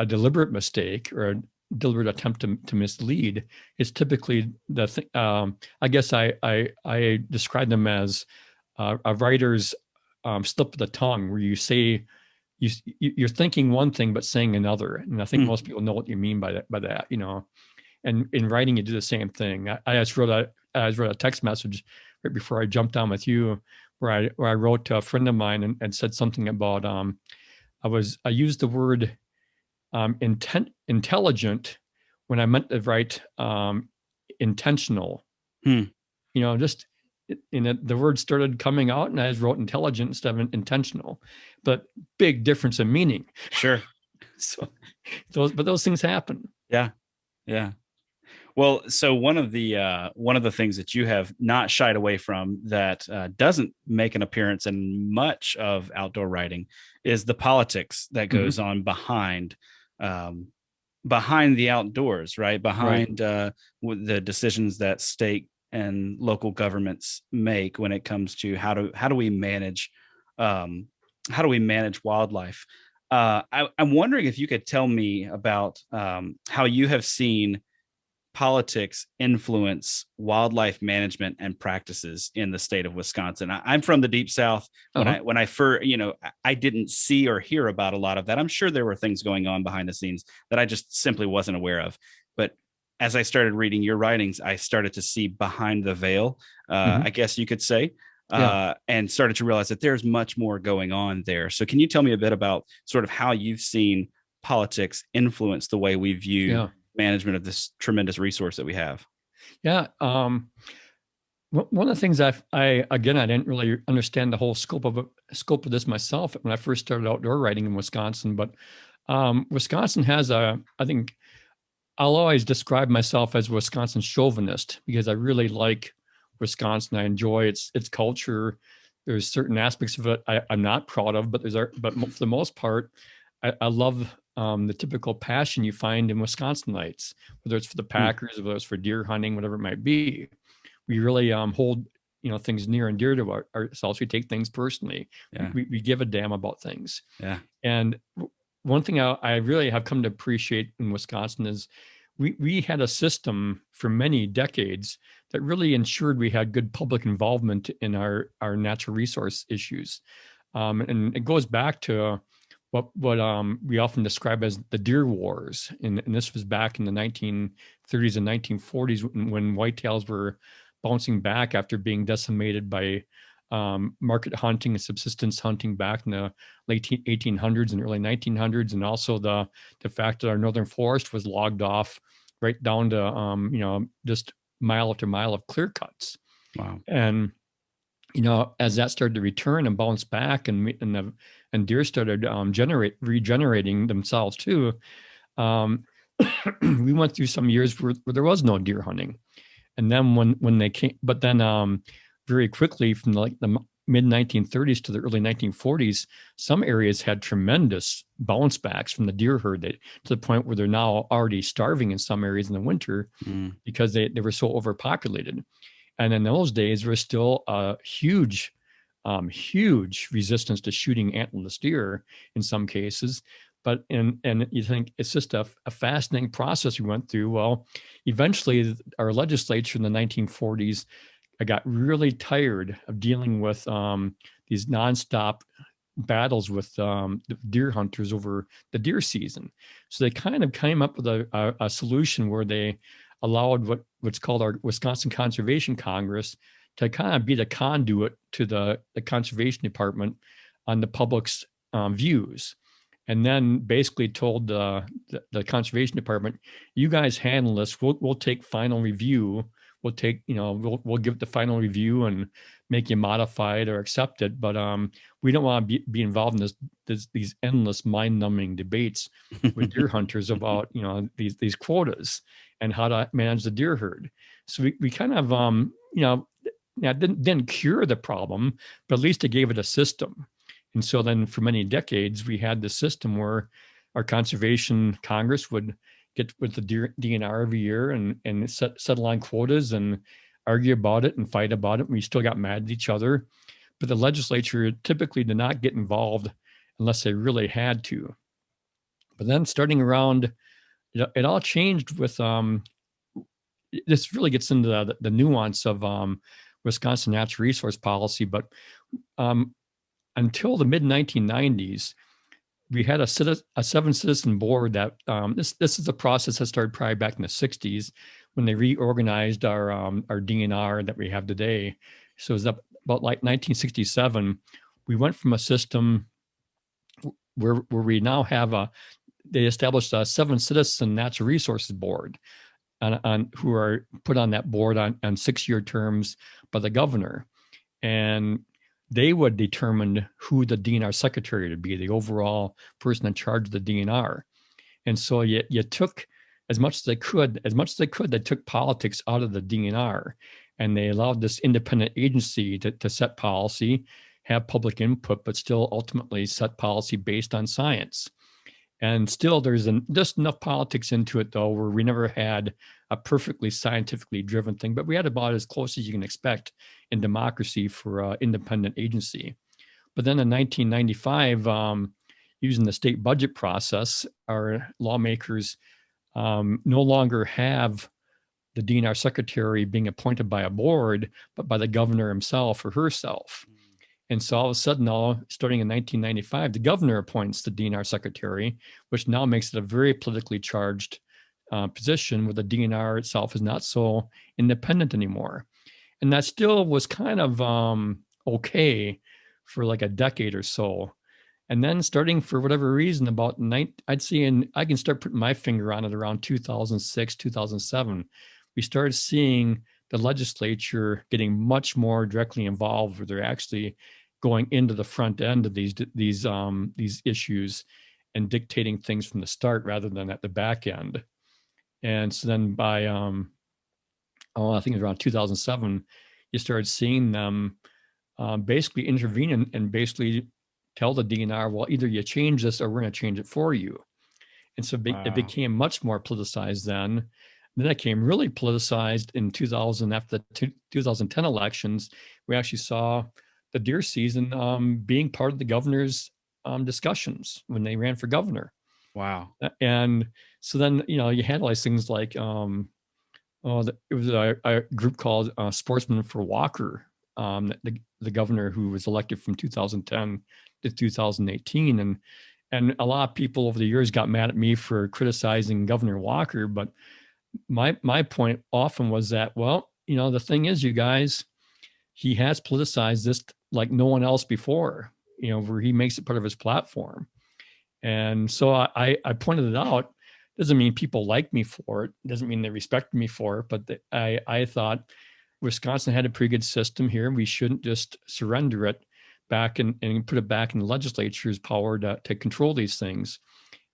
deliberate mistake or a deliberate attempt to mislead. It's typically I guess I describe them as a writer's slip of the tongue, where you say you're thinking one thing but saying another. And I think Mm, most people know what you mean by that. And in writing, you do the same thing. I just wrote a text message right before I jumped on with you, where I wrote to a friend of mine and said something about I used the word intelligent when I meant to write intentional. mm, Just the word started coming out, and I just wrote intelligent instead of intentional. But big difference in meaning. sure. So those things happen. Yeah, yeah. Well, so one of the things that you have not shied away from that doesn't make an appearance in much of outdoor writing is the politics that Mm-hmm. goes on um, behind the outdoors, right? Right. Behind the decisions that state and local governments make when it comes to how do we manage how do we manage wildlife? I'm wondering if you could tell me about how you have seen politics influence wildlife management and practices in the state of Wisconsin. I'm from the deep South. Uh-huh. When I first, I didn't see or hear about a lot of that. I'm sure there were things going on behind the scenes that I just simply wasn't aware of. But as I started reading your writings, I started to see behind the veil, Hmm. I guess you could say, Yeah. and started to realize that there's much more going on there. So, can you tell me a bit about sort of how you've seen politics influence the way we view Yeah. management of this tremendous resource that we have? Yeah. One of the things I again, I didn't really understand the whole scope of this myself when I first started outdoor writing in Wisconsin. But Wisconsin has I think I'll always describe myself as a Wisconsin chauvinist because I really like Wisconsin. I enjoy its culture. There's certain aspects of it I'm not proud of, but for the most part, I love the typical passion you find in Wisconsinites, whether it's for the Hmm. Packers, whether it's for deer hunting, whatever it might be. We really hold things near and dear to ourselves. We take things personally. Yeah. We give a damn about things. Yeah. And one thing I really have come to appreciate in Wisconsin is we had a system for many decades that really ensured we had good public involvement in our natural resource issues. And it goes back to what we often describe as the deer wars. And this was back in the 1930s and 1940s when whitetails were bouncing back after being decimated by market hunting and subsistence hunting back in the late 1800s and early 1900s, and also the fact that our northern forest was logged off right down to just mile after mile of clear cuts. Wow. And as that started to return and bounce back, and deer started regenerating themselves too, um, we went through some years where there was no deer hunting. And then when they came, but then very quickly from the mid 1930s to the early 1940s, some areas had tremendous bounce backs from the deer herd to the point where they're now already starving in some areas in the winter Mm. because they were so overpopulated. And in those days, there was still a huge resistance to shooting antlerless deer in some cases. But and you think it's just a fascinating process we went through. Well, eventually, our legislature in the 1940s got really tired of dealing with these nonstop battles with the deer hunters over the deer season. So they kind of came up with a solution where they allowed what's called our Wisconsin Conservation Congress to kind of be the conduit to the conservation department on the public's views. And then basically told the conservation department, you guys handle this. We'll take final review. We'll take, we'll give it the final review and make you modify it or accept it. But we don't want to be involved in these endless mind-numbing debates with deer hunters about these quotas and how to manage the deer herd. So we kind of didn't cure the problem, but at least it gave it a system. And so then for many decades, we had this system where our conservation Congress would get with the DNR every year and settle on quotas and argue about it and fight about it. And we still got mad at each other. But the legislature typically did not get involved unless they really had to. But then starting around, it all changed with this really gets into the nuance of Wisconsin natural resource policy. But until the mid 1990s, we had a 7-citizen board that this is a process that started probably back in the 60s when they reorganized our DNR that we have today. So it was about like 1967. We went from a system where we now have they established a 7-citizen natural resources board on who are put on that board on 6-year terms by the governor. And they would determine who the DNR secretary would be, the overall person in charge of the DNR. And so you took as much as they could, they took politics out of the DNR, and they allowed this independent agency to set policy, have public input, but still ultimately set policy based on science. And still, there's just enough politics into it, though, where we never had a perfectly scientifically driven thing, but we had about as close as you can expect in democracy for an independent agency. But then in 1995, using the state budget process, our lawmakers no longer have the DNR secretary being appointed by a board, but by the governor himself or herself. And so all of a sudden, starting in 1995, the governor appoints the DNR secretary, which now makes it a very politically charged position where the DNR itself is not so independent anymore. And that still was kind of okay for like a decade or so. And then starting for whatever reason, I'd say, and I can start putting my finger on it around 2006, 2007, we started seeing the legislature getting much more directly involved, where they're actually going into the front end of these issues and dictating things from the start rather than at the back end. And so then by I think it was around 2007, you started seeing them basically intervene and basically tell the DNR, well, either you change this or we're going to change it for you. And so it became much more politicized then. Then it became really politicized in 2000 after the 2010 elections. We actually saw the deer season being part of the governor's discussions when they ran for governor. Wow. And so then, you had all these things like, it was a group called Sportsmen for Walker, the governor who was elected from 2010 to 2018. And a lot of people over the years got mad at me for criticizing Governor Walker. But my point often was that, well, the thing is, you guys, he has politicized this like no one else before, where he makes it part of his platform. And so I pointed it out. Doesn't mean people like me for it. Doesn't mean they respect me for it. But I thought Wisconsin had a pretty good system here. We shouldn't just surrender it back and put it back in the legislature's power to control these things.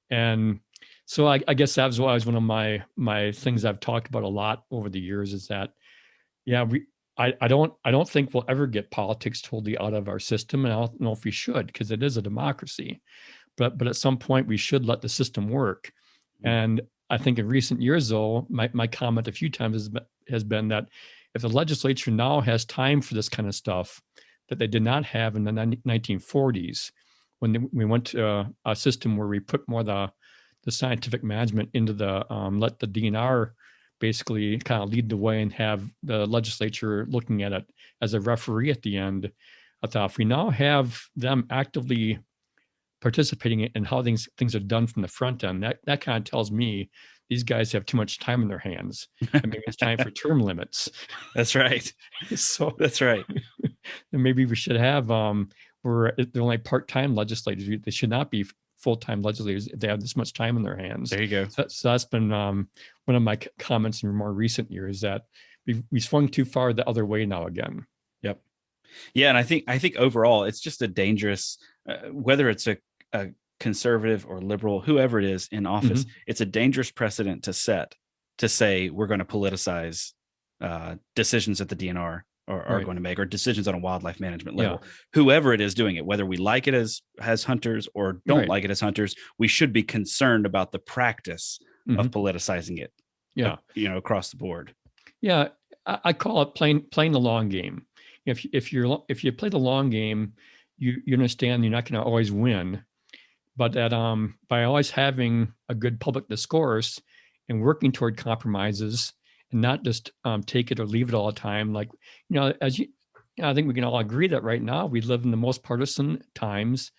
And so I guess that was one of my things I've talked about a lot over the years is that, I don't think we'll ever get politics totally out of our system. And I don't know if we should, because it is a democracy. But at some point we should let the system work. And I think in recent years, though, my comment a few times has been that if the legislature now has time for this kind of stuff that they did not have in the 1940s, when we went to a system where we put more the scientific management into let the DNR basically kind of lead the way and have the legislature looking at it as a referee at the end. I thought if we now have them actively participating in how things are done from the front end, that kind of tells me these guys have too much time in their hands. And maybe it's time for term limits. That's right. So that's right. And maybe we should have where they're only part-time legislators. They should not be full-time legislators if they have this much time in their hands. There you go. So that's been one of my comments in more recent years, that we swung too far the other way now again. Yep. Yeah, and I think overall it's just a dangerous, whether it's a conservative or liberal, whoever it is in office, it's a dangerous precedent to set to say we're going to politicize decisions that the DNR are going to make, or decisions on a wildlife management level. Yeah. Whoever it is doing it, whether we like it as hunters or don't like it as hunters, we should be concerned about the practice of politicizing it. Yeah, across the board. Yeah, I call it playing the long game. If you play the long game, you understand you're not going to always win, but that by always having a good public discourse and working toward compromises and not just take it or leave it all the time. Like, I think we can all agree that right now we live in the most partisan times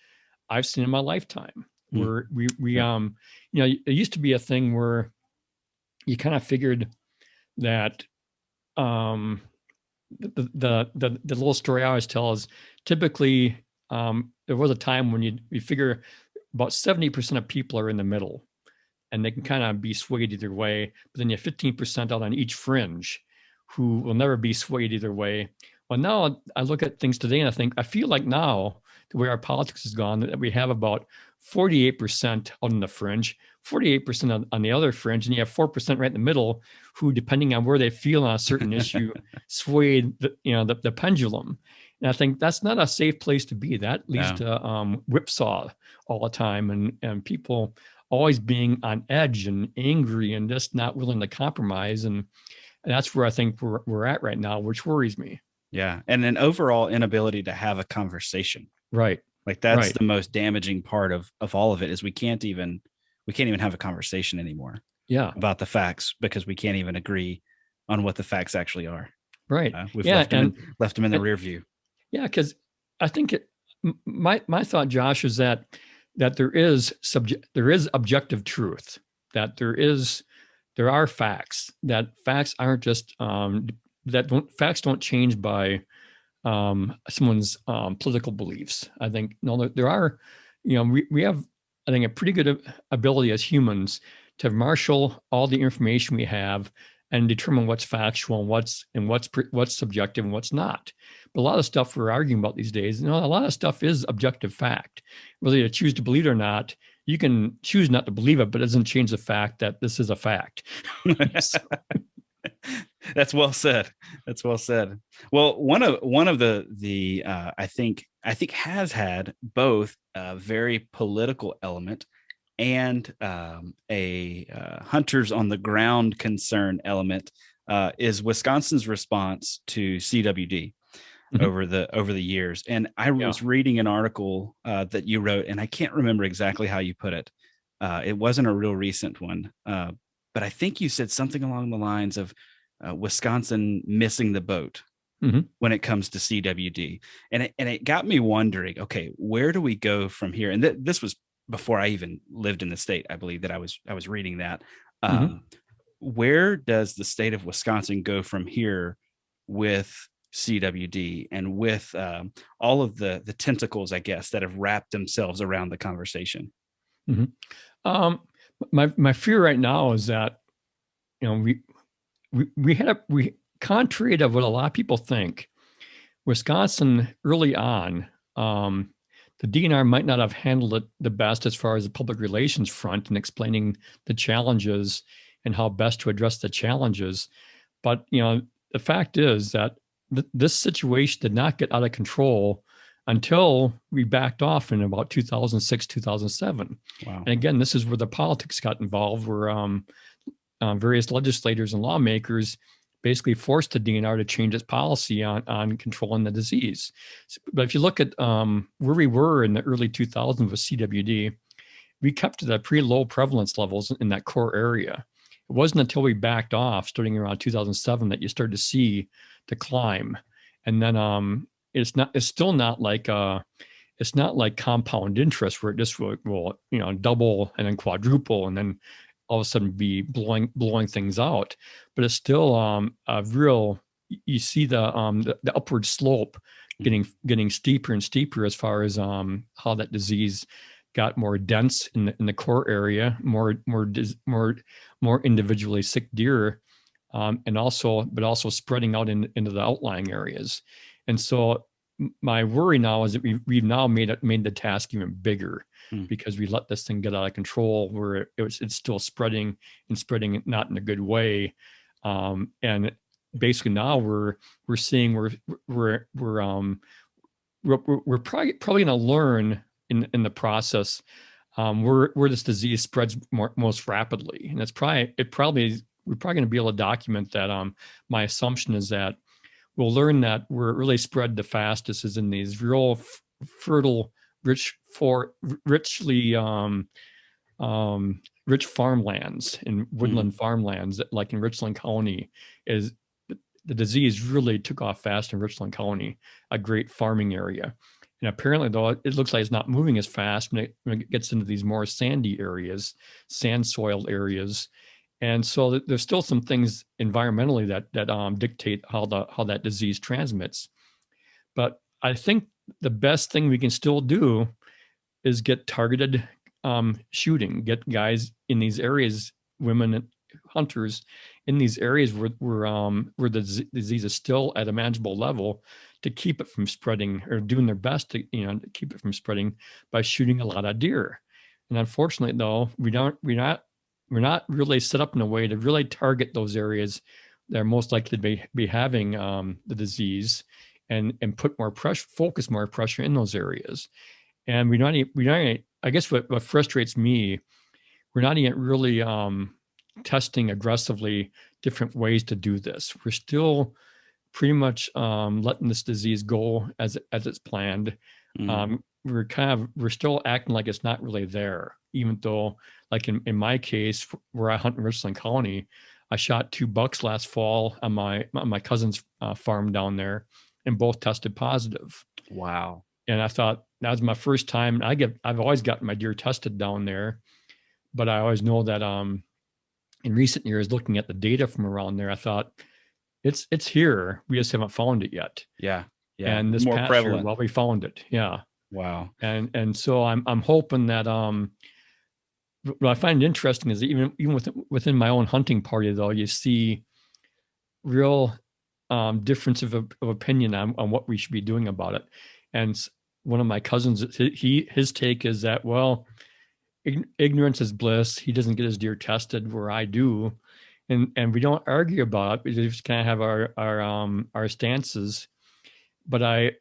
I've seen in my lifetime. Where we it used to be a thing where you kind of figured that the little story I always tell is typically there was a time when you figure about 70% of people are in the middle and they can kind of be swayed either way, but then you have 15% out on each fringe who will never be swayed either way. Well, now I look at things today and I feel like now the way our politics has gone, that we have about 48% on the fringe, 48% on the other fringe, and you have 4% right in the middle who, depending on where they feel on a certain issue, swayed the pendulum. And I think that's not a safe place to be. That leads to whipsaw all the time, and people always being on edge and angry and just not willing to compromise. And that's where I think we're at right now, which worries me. Yeah. And an overall inability to have a conversation. Right. Like that's Right. the most damaging part of all of it is we can't even have a conversation anymore Yeah. about the facts because we can't even agree on what the facts actually are. Right. We've Yeah. left them in the And rear view. yeah, because I think my thought, Josh, is that there is objective truth, that there are facts, that facts aren't just facts don't change by someone's political beliefs. I think no, there are, we have, I think, a pretty good ability as humans to marshal all the information we have and determine what's factual and what's subjective and what's not. But a lot of stuff we're arguing about these days, a lot of stuff is objective fact. Whether you choose to believe it or not, you can choose not to believe it, but it doesn't change the fact that this is a fact. So, That's well said. That's well said. Well, one of the I think has had both a very political element and a hunters on the ground concern element is Wisconsin's response to CWD mhm, over the years. And I yeah. was reading an article that you wrote, and I can't remember exactly how you put it. It wasn't a real recent one, but I think you said something along the lines of Wisconsin missing the boat Mhm, when it comes to CWD, and it got me wondering. Okay, where do we go from here? And this was before I even lived in the state. I believe that I was reading that. mhm. Um, where does the state of Wisconsin go from here with CWD and with all of the tentacles, I guess, that have wrapped themselves around the conversation? Mhm. Um, my fear right now is that we had we contrary to what a lot of people think, Wisconsin early on, the DNR might not have handled it the best as far as the public relations front and explaining the challenges and how best to address the challenges. But the fact is that this situation did not get out of control until we backed off in about 2006, 2007. Wow. And again, this is where the politics got involved, where various legislators and lawmakers basically forced the DNR to change its policy on controlling the disease. But if you look at where we were in the early 2000s with CWD, we kept at pretty low prevalence levels in that core area. It wasn't until we backed off, starting around 2007, that you started to see the climb. And then it's still not like it's not like compound interest where it just will double and then quadruple and then all of a sudden be blowing things out. But it's still a real. You see the upward slope getting steeper and steeper as far as how that disease got more dense in the core area, more individually sick deer, and also spreading out into the outlying areas. And so my worry now is that we've now made the task even bigger Mm. because we let this thing get out of control where it's still spreading and spreading not in a good way. And basically now we're seeing we're probably going to learn in the process where this disease spreads most rapidly, and we're probably going to be able to document that. My assumption is that we'll learn that where it really spread the fastest is in these real fertile, richly rich farmlands and Mm. woodland farmlands, like in Richland County. Is the disease really took off fast in Richland County, a great farming area. And apparently, though, it looks like it's not moving as fast when it gets into these more sandy areas, sand soil areas. And so there's still some things environmentally that dictate how that disease transmits. But I think the best thing we can still do is get targeted shooting, get guys in these areas, women hunters in these areas where the disease is still at a manageable level, to keep it from spreading, or doing their best to to keep it from spreading by shooting a lot of deer. And unfortunately, though, we're not really set up in a way to really target those areas that are most likely to be having the disease, and put more pressure, focus more pressure in those areas. And I guess what frustrates me, we're not even really testing aggressively different ways to do this. We're still pretty much letting this disease go as it's planned. Mm. We're still acting like it's not really there, even though, like in my case, where I hunt in Richland County, I shot 2 bucks last fall on my cousin's farm down there, and both tested positive. Wow. And I thought that was my first time. I've always gotten my deer tested down there, but I always know that in recent years, looking at the data from around there, I thought it's here. We just haven't found it yet. Yeah. Yeah. And this More past year, prevalent. well, we found it. Yeah. Wow. And so I'm hoping that what I find interesting is that even within my own hunting party, though, you see real difference of opinion on what we should be doing about it. And one of my cousins, his take is that, well, ignorance is bliss. He doesn't get his deer tested where I do, and we don't argue about it. We just kind of have our stances. But I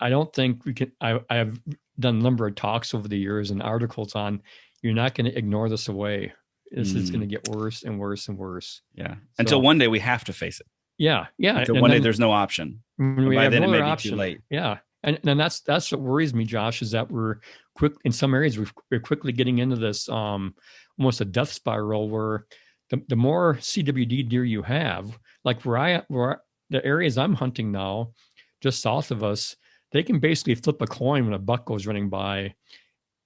don't think we can. I have done a number of talks over the years and articles on, you're not going to ignore this away. This is going to get worse and worse and worse. Yeah. So, Until one day we have to face it. Yeah. Until and one then, day there's no option. when we by have then no it may other be option, too late. Yeah. And that's what worries me, Josh, is that we're quick in some areas. We're quickly getting into this almost a death spiral where the more CWD deer you have, like where the areas I'm hunting now, just south of us, they can basically flip a coin when a buck goes running by,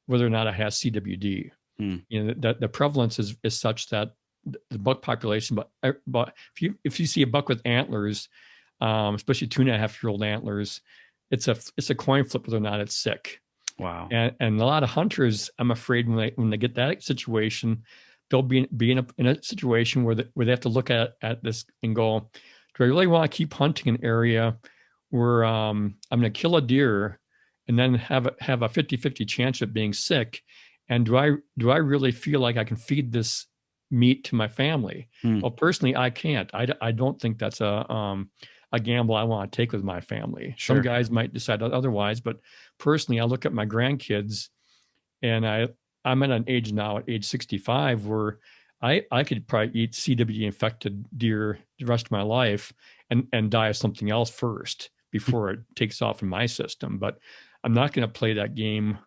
whether or not it has CWD. You know, the prevalence is such that the buck population, but if you see a buck with antlers, especially 2.5-year-old antlers, it's a coin flip whether or not it's sick. Wow. And a lot of hunters, I'm afraid, when they get that situation, they'll be in a situation where they have to look at this and go, do I really want to keep hunting an area where I'm going to kill a deer and then have a 50-50 chance of being sick? And do I really feel like I can feed this meat to my family? Well, personally, I can't. I don't think that's a gamble I want to take with my family. Sure. Some guys might decide otherwise, but personally, I look at my grandkids, and I'm at an age now, at age 65, where I could probably eat CWD infected deer the rest of my life and die of something else first before it takes off in my system. But I'm not going to play that game,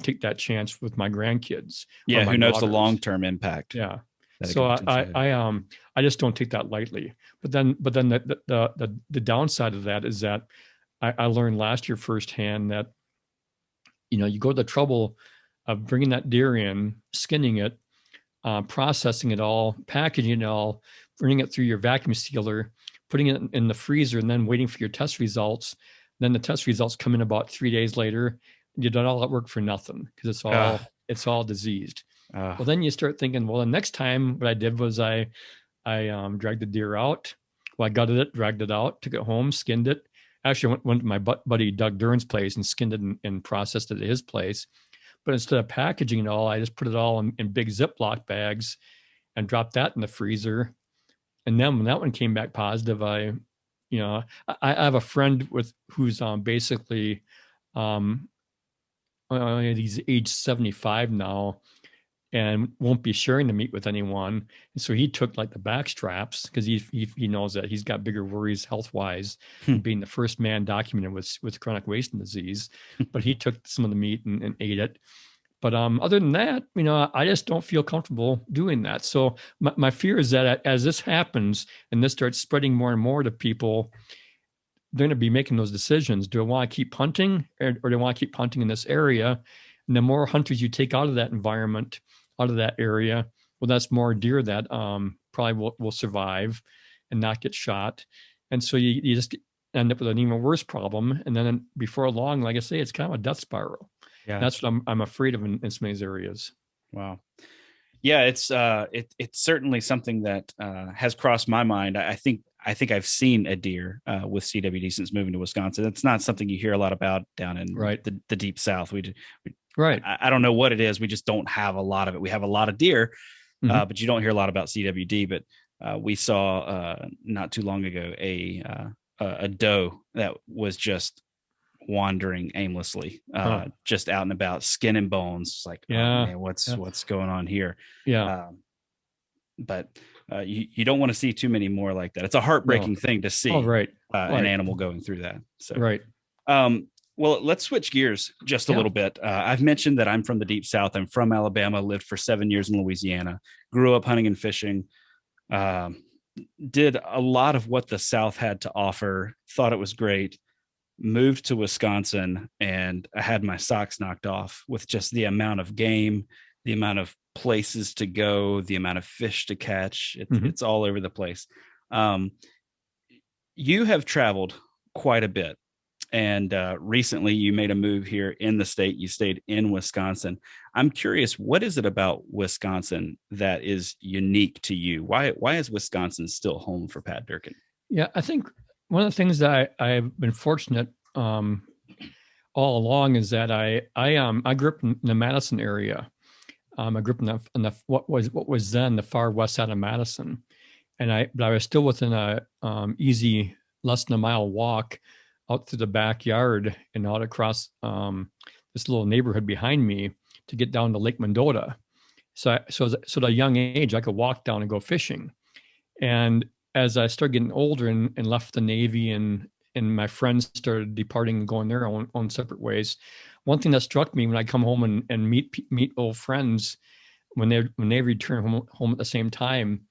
take that chance with my grandkids. Yeah, my who knows daughters. the long-term impact? Yeah. So I just don't take that lightly. But then the downside of that is that I learned last year firsthand that, you know, you go to the trouble of bringing that deer in, skinning it, processing it all, packaging it all, running it through your vacuum sealer, putting it in the freezer, and then waiting for your test results. Then the test results come in about 3 days later. You done all that work for nothing because it's all diseased. Well, then you start thinking, well, the next time what I did was I dragged the deer out. Well, I gutted it, dragged it out, took it home, skinned it. Actually, went to my buddy Doug Durin's place and skinned it and processed it at his place. But instead of packaging it all, I just put it all in big Ziploc bags and dropped that in the freezer. And then when that one came back positive, I have a friend who's basically he's age 75 now and won't be sharing the meat with anyone. And so he took like the back straps because he knows that he's got bigger worries health wise, being the first man documented with chronic wasting disease. But he took some of the meat and ate it. But other than that, you know, I just don't feel comfortable doing that. So my fear is that as this happens and this starts spreading more and more to people, they're going to be making those decisions. Do I want to keep hunting or do I want to keep hunting in this area? And the more hunters you take out of that environment, out of that area, well, that's more deer that probably will survive and not get shot. And so you just end up with an even worse problem. And then before long, like I say, it's kind of a death spiral. Yeah, that's what I'm afraid of in some of these areas. Wow. Yeah, it's certainly something that has crossed my mind. I think I've seen a deer with CWD since moving to Wisconsin. It's not something you hear a lot about down in the deep South. I don't know what it is. We just don't have a lot of it. We have a lot of deer, but you don't hear a lot about CWD. But we saw not too long ago a doe that was just wandering aimlessly, just out and about, skin and bones. Like, oh man, what's going on here? Yeah. But you don't want to see too many more like that. It's a heartbreaking thing to see. An animal going through that. So right. Well, let's switch gears just a Yeah. little bit. I've mentioned that I'm from the deep South. I'm from Alabama, lived for 7 years in Louisiana, grew up hunting and fishing, um, did a lot of what the South had to offer, thought it was great, moved to Wisconsin, and I had my socks knocked off with just the amount of game, the amount of places to go, the amount of fish to catch. Hmm. It's all over the place. Um, you have traveled quite a bit. And recently you made a move here in the state. You stayed in Wisconsin. I'm curious, what is it about Wisconsin that is unique to you? Why is Wisconsin still home for Pat Durkin? Yeah, I think one of the things that I've been fortunate all along is that I grew up in the Madison area. I grew up in the what was then the far west side of Madison, but I was still within a easy less than a mile walk out through the backyard and out across this little neighborhood behind me to get down to Lake Mendota. So at a young age, I could walk down and go fishing. And as I started getting older and left the Navy and my friends started departing and going their own separate ways, one thing that struck me when I come home and meet old friends when they return home at the same time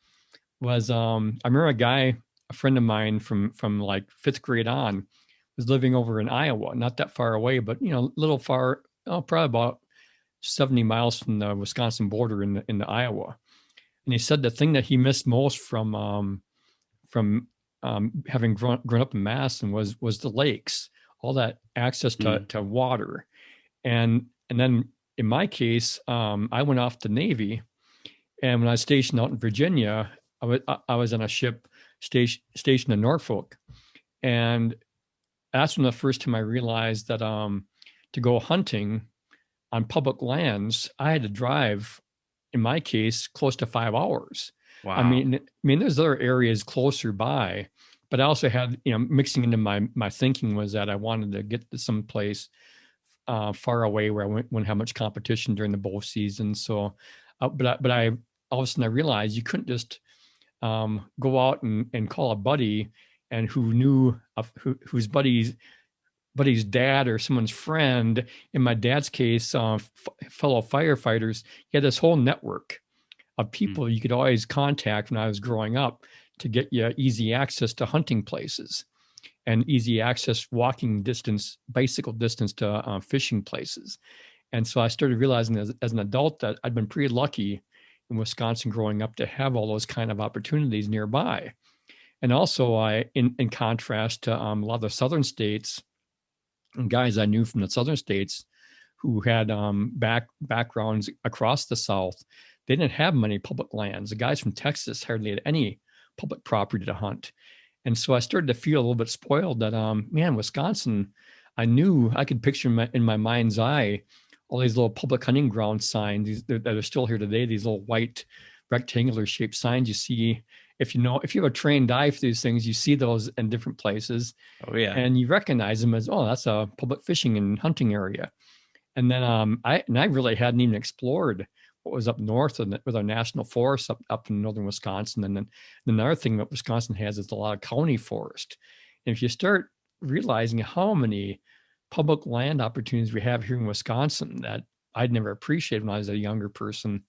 was I remember a friend of mine from like fifth grade on was living over in Iowa, not that far away, but a little far, probably about 70 miles from the Wisconsin border in the Iowa. And he said the thing that he missed most from having grown up in Madison was the lakes, all that access to water, and then in my case, I went off to Navy, and when I was stationed out in Virginia, I was on a ship stationed in Norfolk, and that's when the first time I realized that to go hunting on public lands, I had to drive, in my case, close to 5 hours. Wow. I mean, there's other areas closer by, but I also had, mixing into my thinking was that I wanted to get to some place far away where I wouldn't have much competition during the bow season. So, but I all of a sudden I realized you couldn't just go out and call a buddy and who knew whose buddy's dad or someone's friend. In my dad's case, fellow firefighters. He had this whole network of people you could always contact when I was growing up to get you easy access to hunting places and easy access walking distance, bicycle distance to fishing places. And so I started realizing as an adult that I'd been pretty lucky in Wisconsin growing up to have all those kind of opportunities nearby. And also, in contrast to a lot of the southern states, and guys I knew from the southern states who had backgrounds across the South, they didn't have many public lands. The guys from Texas hardly had any public property to hunt. And so I started to feel a little bit spoiled that, man, Wisconsin, I knew I could picture in my mind's eye all these little public hunting ground signs that are still here today, these little white rectangular shaped signs you see. If you have a trained eye for these things, you see those in different places. Oh yeah. And you recognize them as, oh, that's a public fishing and hunting area. And then I really hadn't even explored what was up north with our national forests up in northern Wisconsin. And then another thing that Wisconsin has is a lot of county forest. And if you start realizing how many public land opportunities we have here in Wisconsin that I'd never appreciated when I was a younger person,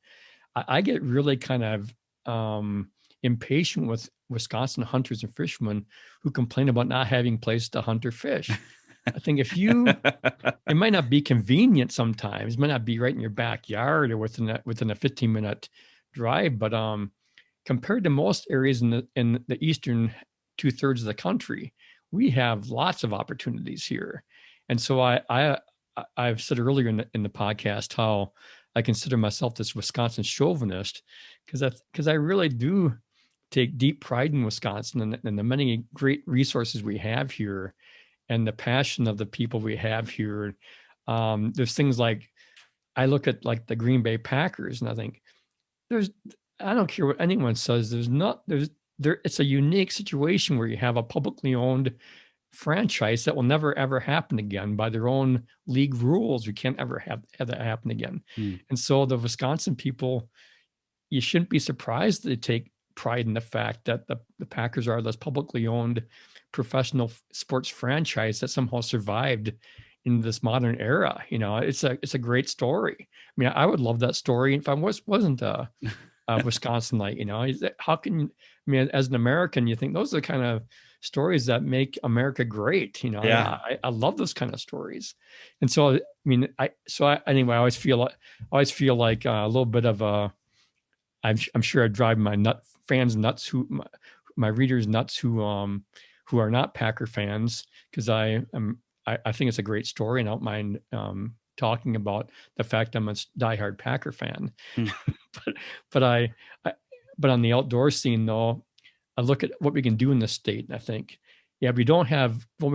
I get really kind of impatient with Wisconsin hunters and fishermen who complain about not having places to hunt or fish. I think it might not be convenient sometimes, it might not be right in your backyard or within a 15-minute drive, but compared to most areas in the eastern 2/3 of the country, we have lots of opportunities here. And so I've said earlier in the podcast how I consider myself this Wisconsin chauvinist because I really do take deep pride in Wisconsin and the many great resources we have here and the passion of the people we have here. There's things like I look at like the Green Bay Packers and I think I don't care what anyone says. It's a unique situation where you have a publicly owned franchise that will never ever happen again by their own league rules. We can't ever have that happen again. And so the Wisconsin people, you shouldn't be surprised they take pride in the fact that the Packers are this publicly owned professional sports franchise that somehow survived in this modern era. It's a great story. I mean, I would love that story if I wasn't Wisconsinite. How can, I mean, as an American, you think those are the kind of stories that make America great. Yeah. I love those kind of stories. And so, I mean, anyway, I always feel like a little bit of a, I'm sure I drive my fans nuts, my readers nuts who are not Packer fans, because I think it's a great story, and I don't mind talking about the fact I'm a diehard Packer fan. Hmm. but on the outdoor scene, though, I look at what we can do in this state, and I think, yeah, we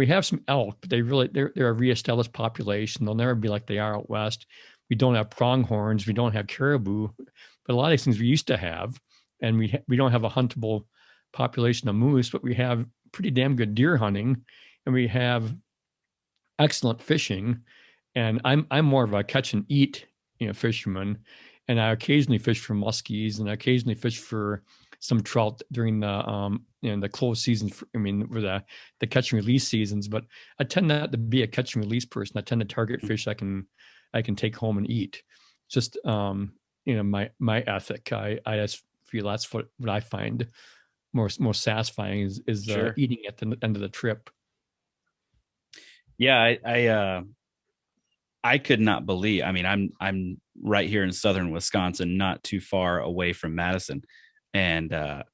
have some elk, but they're a reestablished population. They'll never be like they are out west. We don't have pronghorns. We don't have caribou, but a lot of these things we used to have, and we don't have a huntable population of moose, but we have pretty damn good deer hunting, and we have excellent fishing. And I'm more of a catch and eat, fisherman, and I occasionally fish for muskies, and I occasionally fish for some trout during the the closed seasons. With the catch and release seasons. But I tend not to be a catch and release person. I tend to target fish I can take home and eat. Just my ethic. I just feel that's what I find most satisfying is Sure. eating at the end of the trip. Yeah, I could not believe. I mean, I'm right here in southern Wisconsin, not too far away from Madison, and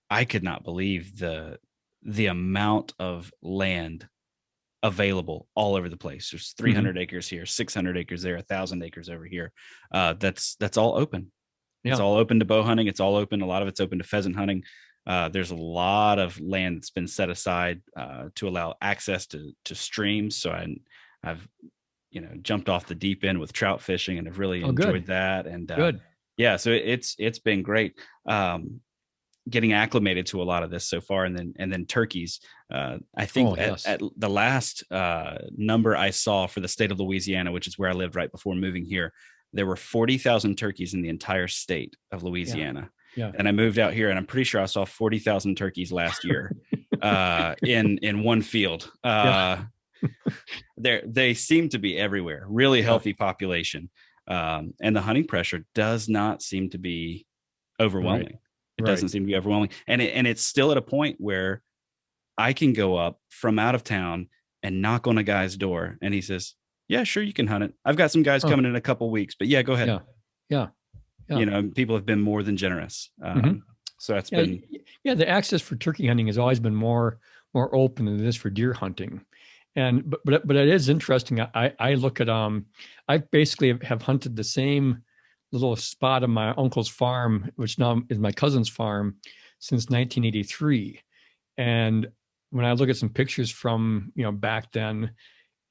I could not believe the amount of land available all over the place. There's 300 acres here, 600 acres there, 1,000 acres over here. That's all open. Yeah. It's all open to bow hunting. It's all open. A lot of it's open to pheasant hunting. There's a lot of land that's been set aside to allow access to streams. So I've jumped off the deep end with trout fishing, and have really enjoyed that. And good. Yeah, so it's been great. Getting acclimated to a lot of this so far, and then turkeys. I think at the last number I saw for the state of Louisiana, which is where I lived right before moving here, there were 40,000 turkeys in the entire state of Louisiana. Yeah. And I moved out here, and I'm pretty sure I saw 40,000 turkeys last year in one field. They seem to be everywhere. Really healthy population, and the hunting pressure does not seem to be overwhelming. Right. It doesn't seem to be overwhelming, and it's still at a point where I can go up from out of town and knock on a guy's door, and he says, "Yeah, sure, you can hunt it. I've got some guys coming in a couple weeks, but yeah, go ahead." Yeah. People have been more than generous. So that's been the access for turkey hunting has always been more open than it is for deer hunting. And but it is interesting. I look at I basically have hunted the same little spot on my uncle's farm, which now is my cousin's farm, since 1983. And when I look at some pictures from back then,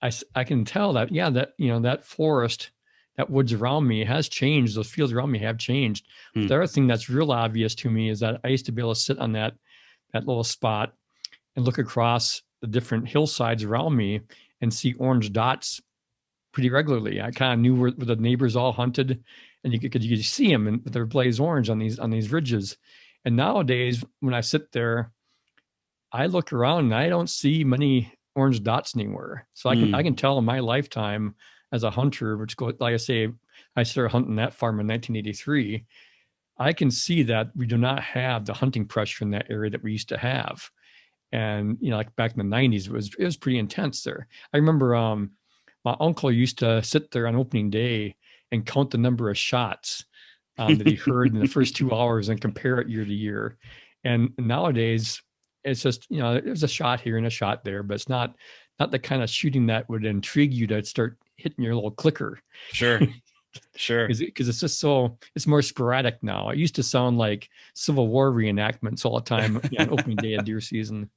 I can tell that that forest, that woods around me has changed. Those fields around me have changed. The other thing that's real obvious to me is that I used to be able to sit on that little spot and look across the different hillsides around me and see orange dots pretty regularly. I kind of knew where the neighbors all hunted, and you could see them, and they're blaze orange on these ridges. And nowadays, when I sit there, I look around and I don't see many orange dots anywhere. So I can tell in my lifetime as a hunter, which goes, like I say, I started hunting that farm in 1983. I can see that we do not have the hunting pressure in that area that we used to have. And like back in the 90s, it was pretty intense there. I remember my uncle used to sit there on opening day and count the number of shots that he heard in the first 2 hours and compare it year to year. And nowadays, it's just there's a shot here and a shot there, but it's not the kind of shooting that would intrigue you to start hitting your little clicker. Sure. Because it's just it's more sporadic now. It used to sound like Civil War reenactments all the time on opening day of deer season.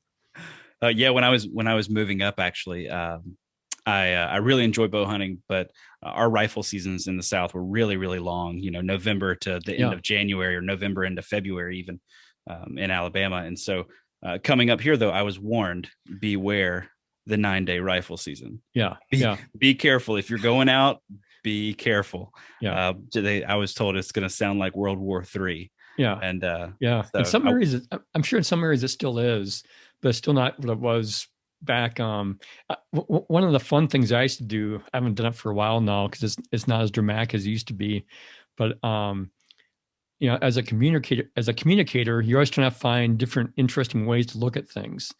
When I was moving up, actually, I really enjoy bow hunting, but our rifle seasons in the South were really, really long. November to the end of January, or November into February, even in Alabama. And so coming up here, though, I was warned: beware the 9-day rifle season. Be careful if you're going out. Be careful. I was told it's going to sound like World War III. So in some areas, I'm sure in some areas it still is, but it's still not what it was back. One of the fun things I used to do, I haven't done it for a while now because it's not as dramatic as it used to be. But as a communicator, you're always trying to find different interesting ways to look at things,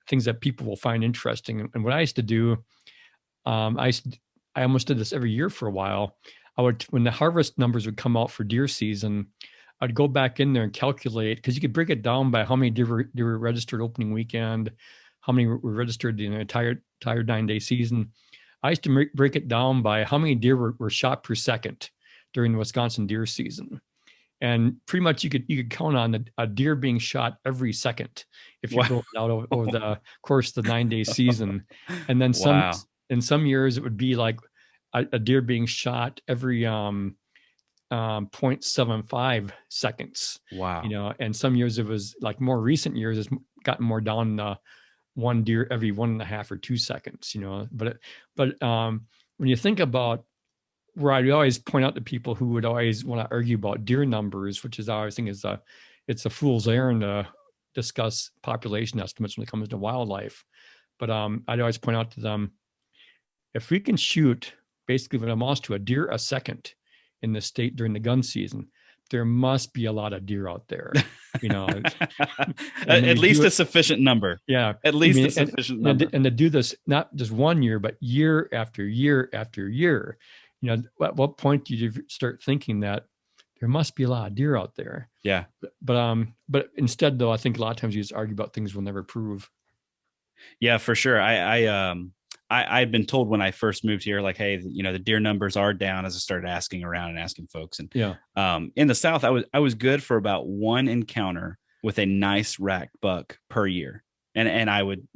things that people will find interesting. And what I used to do, I almost did this every year for a while. When the harvest numbers would come out for deer season, I'd go back in there and calculate, because you could break it down by how many deer were registered opening weekend, how many were registered in the entire 9-day season. I used to break it down by how many deer were shot per second during the Wisconsin deer season. And pretty much you could count on a deer being shot every second if you broke it out over the course of the 9-day season. And then in some years it would be like a deer being shot every 0.75 seconds. Wow. And some years it was like more recent years, it's gotten more down one deer every 1.5 or 2 seconds, but when you think about where I always point out to people who would always want to argue about deer numbers, which is I always think it's a fool's errand to discuss population estimates when it comes to wildlife. But I'd always point out to them, if we can shoot basically what amounts to a deer a second in the state during the gun season, there must be a lot of deer out there, At least a sufficient number. Yeah. At least a sufficient number. And to do this, not just 1 year, but year after year after year, at what point do you start thinking that there must be a lot of deer out there? Yeah. But instead though, I think a lot of times you just argue about things we'll never prove. Yeah, for sure. I'd been told when I first moved here, like, hey, the deer numbers are down, as I started asking around and asking folks. And in the South, I was good for about one encounter with a nice racked buck per year. And I would,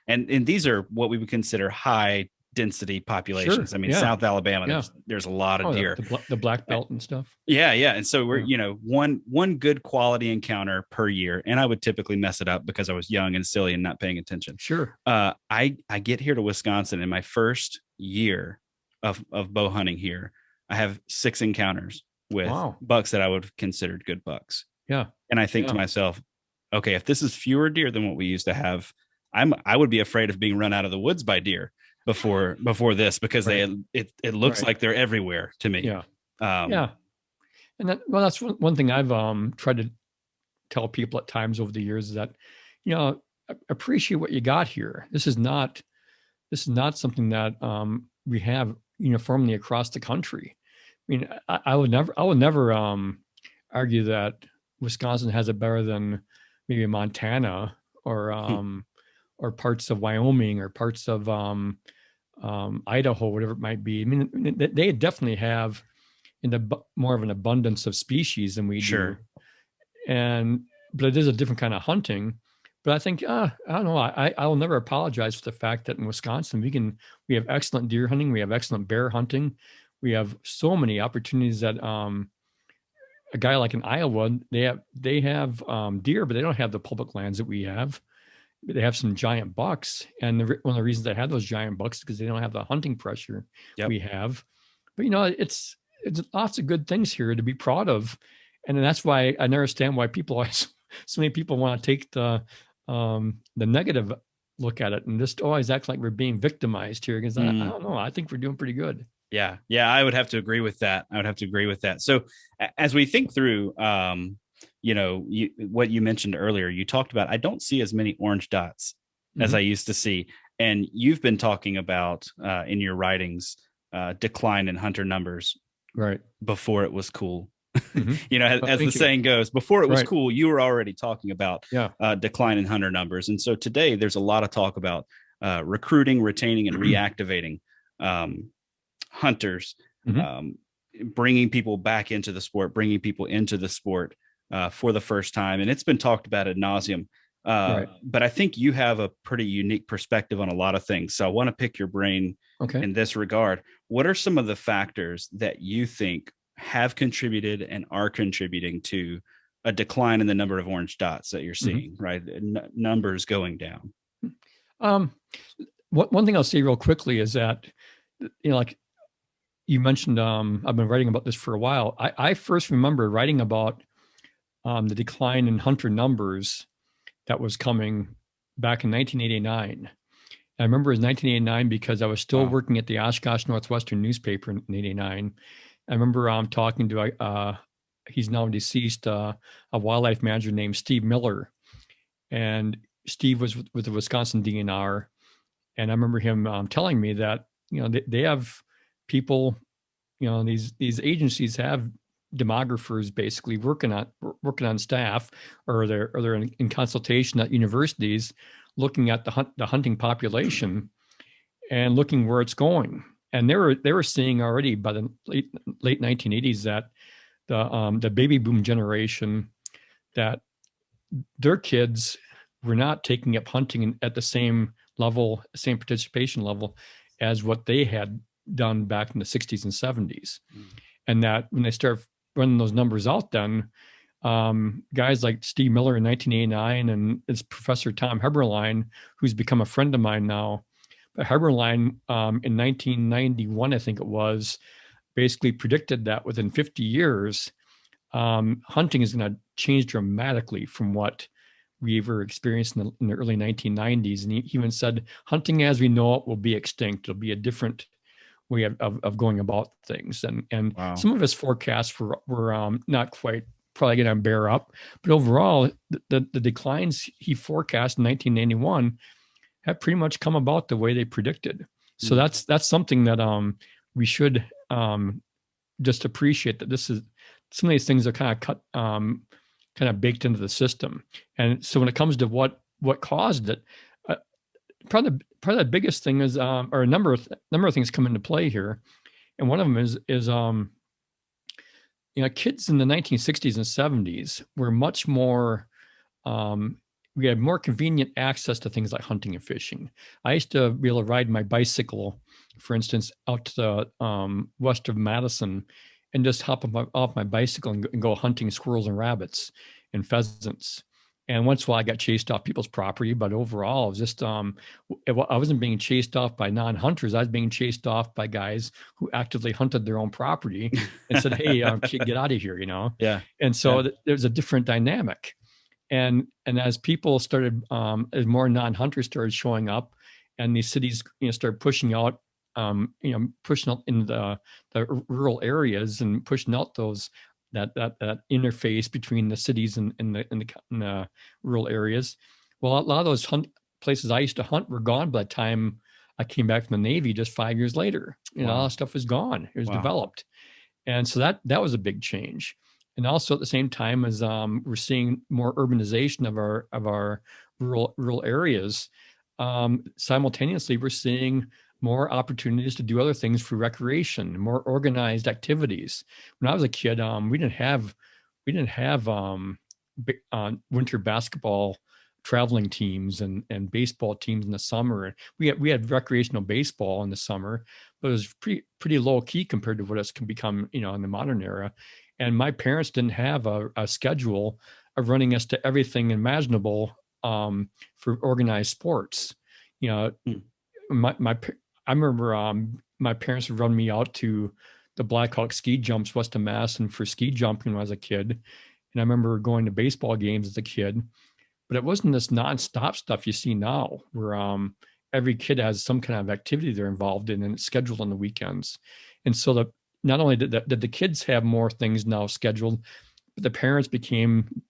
and these are what we would consider high density populations. Sure. I mean, South Alabama, there's a lot of deer, the black belt and stuff. Yeah. And so we're, one good quality encounter per year. And I would typically mess it up because I was young and silly and not paying attention. Sure. I get here to Wisconsin in my first year of bow hunting here. I have 6 encounters with bucks that I would have considered good bucks. Yeah. And I think to myself, okay, if this is fewer deer than what we used to have, I would be afraid of being run out of the woods by deer before this, because it looks like they're everywhere to me. Yeah. And that's one thing I've tried to tell people at times over the years, is that, appreciate what you got here. This is not something that we have uniformly across the country. I mean, I would never argue that Wisconsin has it better than maybe Montana or parts of Wyoming or parts of Idaho, whatever it might be. I mean, they definitely have more of an abundance of species than we do. But it is a different kind of hunting. But I think, I don't know, I will never apologize for the fact that in Wisconsin, we have excellent deer hunting. We have excellent bear hunting. We have so many opportunities that a guy like in Iowa, they have deer, but they don't have the public lands that we have. They have some giant bucks, and one of the reasons they have those giant bucks is because they don't have the hunting pressure we have. But it's lots of good things here to be proud of, and that's why I understand why so many people want to take the negative look at it and just always act like we're being victimized here. Because I don't know, I think we're doing pretty good. Yeah, I would have to agree with that. So as we think through, what you mentioned earlier, you talked about, I don't see as many orange dots as I used to see. And you've been talking about in your writings, decline in hunter numbers before it was cool. As the saying goes, before it was cool, you were already talking about decline in hunter numbers. And so today there's a lot of talk about recruiting, retaining, and reactivating hunters, bringing people back into the sport, for the first time. And it's been talked about ad nauseum. But I think you have a pretty unique perspective on a lot of things. So I want to pick your brain in this regard. What are some of the factors that you think have contributed and are contributing to a decline in the number of orange dots that you're seeing, right? Numbers going down. One thing I'll say real quickly is that, like you mentioned, I've been writing about this for a while. I first remember writing about the decline in hunter numbers that was coming back in 1989. I remember it was 1989 because I was still Wow. working at the Oshkosh Northwestern newspaper in '89. I remember talking to he's now deceased, a wildlife manager named Steve Miller, and Steve was with the Wisconsin DNR, and I remember him telling me that they have people, these agencies have demographers basically working on staff, or they're in consultation at universities, looking at the hunting population and looking where it's going. And they were seeing already by the late 1980s that the baby boom generation, that their kids were not taking up hunting at the same level, same participation level as what they had done back in the 60s and 70s. Mm. And that when they start running those numbers out, then guys like Steve Miller in 1989 and it's Professor Tom Heberlein, who's become a friend of mine now. But Heberlein in 1991, I think it was, basically predicted that within 50 years, hunting is going to change dramatically from what we ever experienced in the early 1990s. And he even said, hunting as we know it will be extinct. It'll be a different way of going about things. And wow. Some of his forecasts were not quite probably going to bear up. But overall, the declines he forecast in 1991 have pretty much come about the way they predicted. So that's something that we should just appreciate, that this is some of these things are kind of baked into the system. And so when it comes to what caused it, probably the biggest thing is, or a number of things come into play here, and one of them is kids in the 1960s and 70s were much more. We had more convenient access to things like hunting and fishing. I used to be able to ride my bicycle, for instance, out to the west of Madison, and just hop off my bicycle and go hunting squirrels and rabbits and pheasants. And once in a while I got chased off people's property, but overall it was just, I wasn't being chased off by non-hunters. I was being chased off by guys who actively hunted their own property and said, hey, kid, get out of here, Yeah. And so there's a different dynamic. And as people started, as more non-hunters started showing up, and these cities, started pushing out, pushing out in the rural areas and pushing out those that interface between the cities and the rural areas. Well, a lot of those places I used to hunt were gone by the time I came back from the Navy just 5 years later. Wow. All that stuff was gone. It was developed. And so that was a big change. And also at the same time as we're seeing more urbanization of our rural areas, simultaneously we're seeing more opportunities to do other things for recreation, more organized activities. When I was a kid, we didn't have winter basketball traveling teams and baseball teams in the summer. We had recreational baseball in the summer, but it was pretty low key compared to what it's can become, in the modern era. And my parents didn't have a schedule of running us to everything imaginable for organized sports. I remember my parents would run me out to the Black Hawk ski jumps west of Mass and for ski jumping when I was a kid. And I remember going to baseball games as a kid, but it wasn't this nonstop stuff you see now where every kid has some kind of activity they're involved in and it's scheduled on the weekends. And so not only did the kids have more things now scheduled, but the parents became,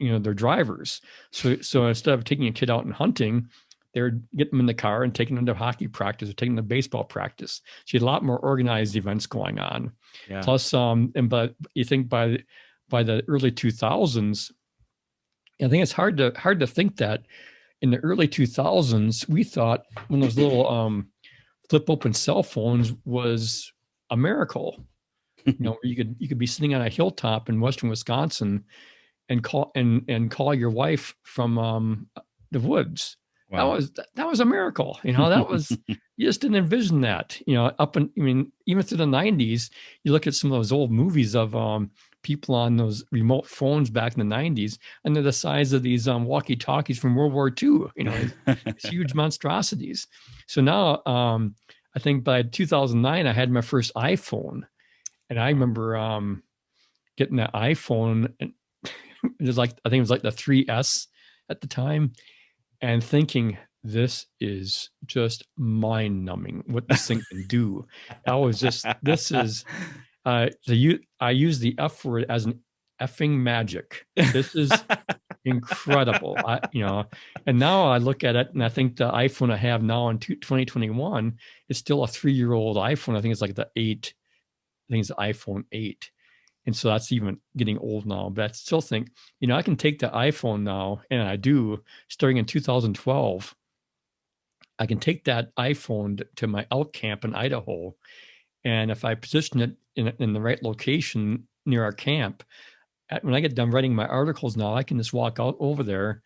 their drivers. So instead of taking a kid out and hunting, they would get them in the car and taking them to hockey practice or taking them to baseball practice. So you had a lot more organized events going on. Yeah. Plus, but you think by the early 2000s, I think it's hard to think that in the early 2000s, we thought when those little flip open cell phones was a miracle. You could be sitting on a hilltop in western Wisconsin and call your wife from the woods. Wow. That was a miracle. That was, you just didn't envision that. Even through the 90s, you look at some of those old movies of people on those remote phones back in the 90s, and they're the size of these walkie-talkies from World War II. These huge monstrosities. So now, I think by 2009, I had my first iPhone, and I remember getting that iPhone, and I think it was like the 3S at the time, and thinking this is just mind-numbing what this thing can do. I was just, this is, I use the F word as an effing magic. This is incredible. And now I look at it and I think the iPhone I have now in 2021 is still a 3-year-old iPhone. I think it's like the 8. I think it's the iPhone 8. And so that's even getting old now. But I still think, I can take the iPhone now, and I do, starting in 2012. I can take that iPhone to my elk camp in Idaho. And if I position it in the right location near our camp, when I get done writing my articles now, I can just walk out over there,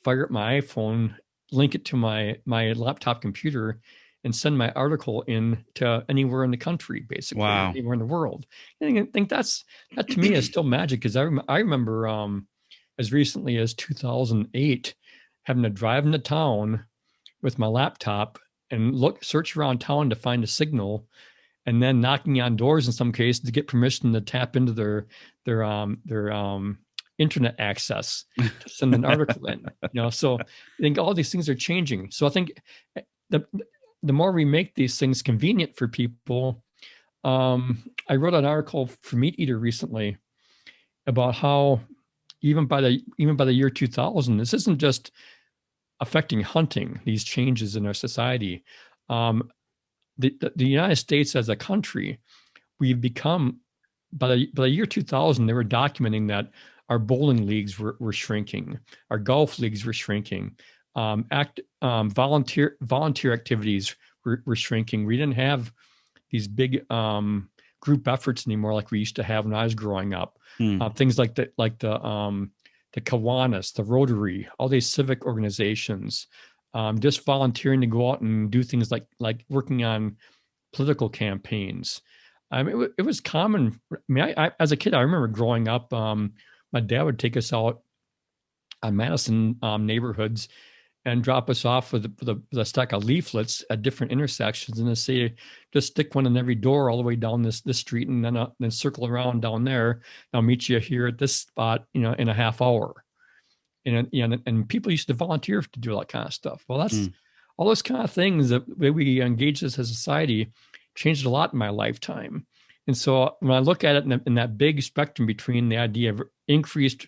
fire up my iPhone, link it to my laptop computer, and send my article in to anywhere in the country, basically, Wow. anywhere in the world. And I think that to me is still magic, because I remember as recently as 2008 having to drive into town with my laptop and search around town to find a signal, and then knocking on doors in some cases to get permission to tap into their internet access to send an article in. So I think all these things are changing. So I think the more we make these things convenient for people, I wrote an article for Meat Eater recently about how even by the year 2000, this isn't just affecting hunting, these changes in our society. The United States as a country, we've become, by the year 2000, they were documenting that our bowling leagues were shrinking, our golf leagues were shrinking, volunteer activities were shrinking. We didn't have these big group efforts anymore like we used to have when I was growing up. Things like the Kiwanis, the Rotary, all these civic organizations, just volunteering to go out and do things like working on political campaigns. It was common. I mean, I as a kid, I remember growing up, my dad would take us out on Madison neighborhoods and drop us off with a stack of leaflets at different intersections, and then say, just stick one in every door all the way down this street, and then circle around down there. I'll meet you here at this spot, in a half hour. And people used to volunteer to do all that kind of stuff. Well, that's all those kind of things that we engage as a society changed a lot in my lifetime. And so when I look at it in that big spectrum between the idea of increased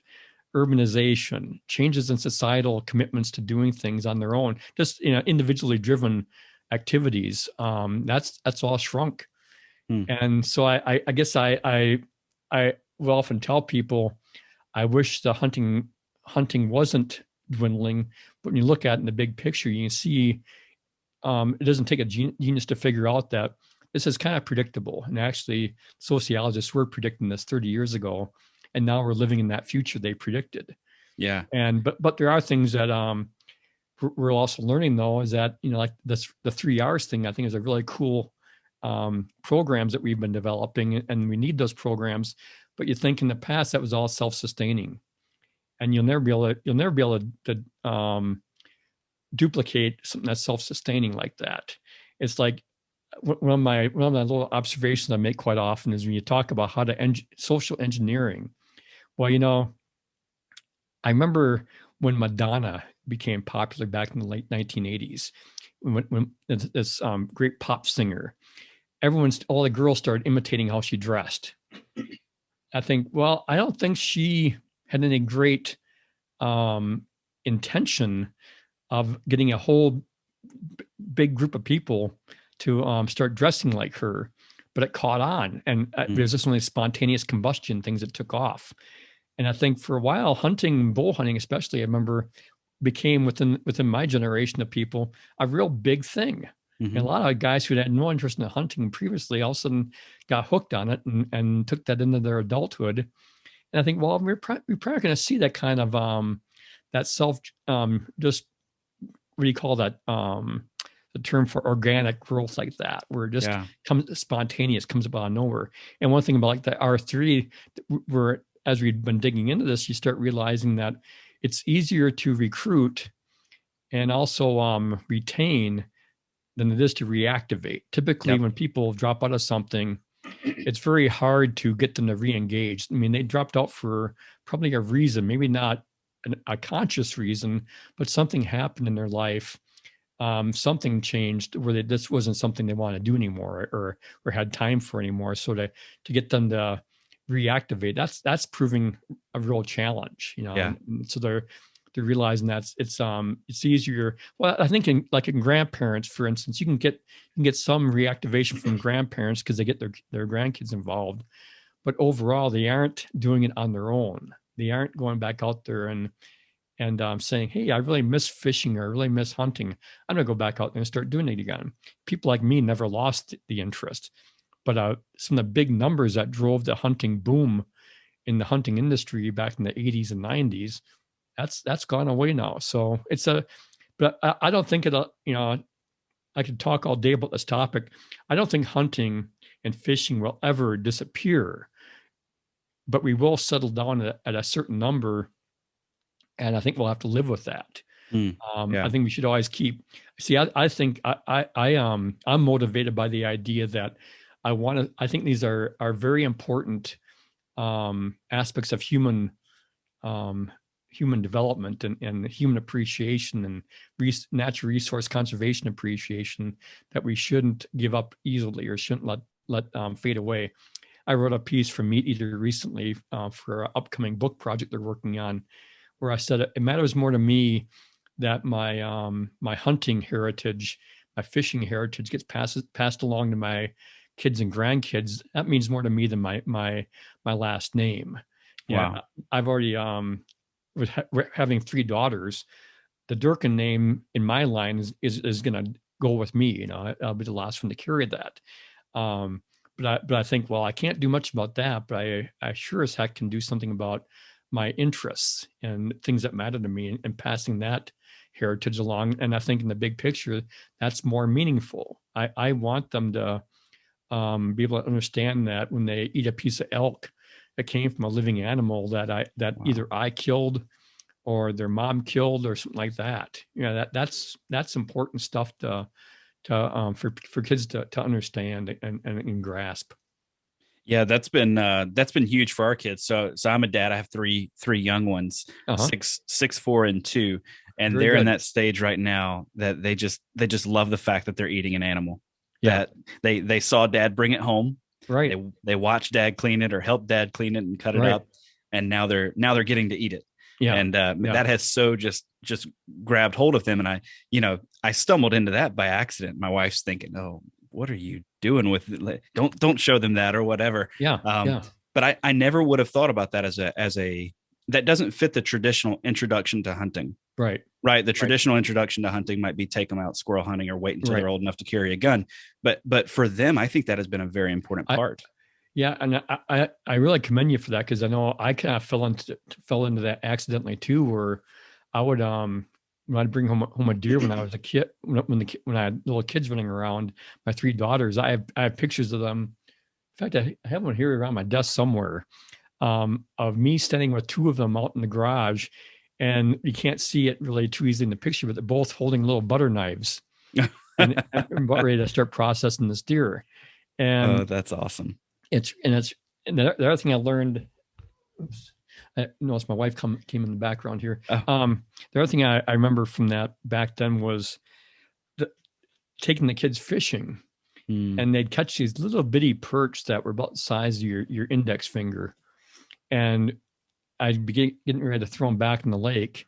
urbanization, changes in societal commitments to doing things on their own, just individually driven activities, that's all shrunk. And so I guess I will often tell people, I wish the hunting wasn't dwindling, but when you look at it in the big picture, you can see it doesn't take a genius to figure out that this is kind of predictable. And actually, sociologists were predicting this 30 years ago, and now we're living in that future they predicted. Yeah. But there are things that we're also learning, though, is that like the 3 R's thing, I think, is a really cool programs that we've been developing, and we need those programs. But you think in the past that was all self-sustaining, and you'll never be able to duplicate something that's self-sustaining like that. It's like one of my little observations I make quite often is when you talk about how to social engineering. Well, I remember when Madonna became popular back in the late 1980s, when this great pop singer, all the girls started imitating how she dressed. I think, well, I don't think she had any great intention of getting a whole big group of people to start dressing like her, but it caught on, and there's just only spontaneous combustion things that took off. And I think for a while, bull hunting especially, I remember, became within my generation of people a real big thing. And a lot of guys who had no interest in hunting previously all of a sudden got hooked on it and took that into their adulthood. And I think, well, we're probably going to see that kind of that self just, what do you call that? The term for organic growth like that, where it just comes spontaneous, comes up out of nowhere. And one thing about like the R3, where as we've been digging into this, you start realizing that it's easier to recruit and also retain than it is to reactivate. Typically, when people drop out of something, it's very hard to get them to re-engage. I mean, they dropped out for probably a reason, maybe not a conscious reason, but something happened in their life something changed where this wasn't something they wanted to do anymore or had time for anymore. So to get them to reactivate, that's proving a real challenge, Yeah. and so they're realizing that it's easier. Well, I think in grandparents, for instance, you can get some reactivation from grandparents because they get their grandkids involved, but overall they aren't doing it on their own. They aren't going back out there and saying, hey, I really miss fishing or I really miss hunting. I'm going to go back out there and start doing it again. People like me never lost the interest. But some of the big numbers that drove the hunting boom in the hunting industry back in the 80s and 90s, that's gone away now. So but I don't think I could talk all day about this topic. I don't think hunting and fishing will ever disappear, but we will settle down at a certain number, and I think we'll have to live with that. Yeah. I think we should always I think I'm motivated by the idea that I think these are very important aspects of human development and human appreciation and natural resource conservation appreciation that we shouldn't give up easily or shouldn't let fade away. I wrote a piece for Meat Eater recently for an upcoming book project they're working on, where I said it matters more to me that my hunting heritage, my fishing heritage gets passed along to my kids and grandkids. That means more to me than my last name. Yeah, Wow. I've already having 3 daughters. The Durkin name in my line is going to go with me. I'll be the last one to carry that. But I think, well, I can't do much about that, but I sure as heck can do something about my interests and things that matter to me and passing that heritage along. And I think in the big picture, that's more meaningful. I want them to be able to understand that when they eat a piece of elk that came from a living animal that Wow. either I killed or their mom killed or something like that. That's important stuff for kids to understand and grasp. Yeah, that's been huge for our kids. So I'm a dad. I have three young ones, Uh-huh. 6, 4, and 2, and Very they're in good. that stage right now that they just love the fact that they're eating an animal. Yeah. That they saw dad bring it home. Right. They watched dad clean it or help dad clean it and cut it Right. up, and now they're getting to eat it. Yeah. And Yeah. that has so just grabbed hold of them. And I stumbled into that by accident. My wife's thinking, "Oh, what are you doing with it? Don't show them that or whatever." Yeah. Yeah. But I never would have thought about that as a that doesn't fit the traditional introduction to hunting. Right. Right. The traditional introduction to hunting might be take them out squirrel hunting or wait until Right. they're old enough to carry a gun. But for them, I think that has been a very important part. Yeah, and I really commend you for that, because I know I kind of fell into that accidentally too, where I would when I'd bring home a deer when I was a kid, when I had little kids running around, my 3 daughters, I have pictures of them. In fact, I have one here around my desk somewhere, of me standing with 2 of them out in the garage, and you can't see it really too easily in the picture, but they're both holding little butter knives and about ready to start processing this deer. And that's awesome. and the other thing I learned. Oops, I noticed my wife came in the background here. Oh. The other thing I remember from that back then was taking the kids fishing, and they'd catch these little bitty perch that were about the size of your index finger, and I'd be getting ready to throw them back in the lake,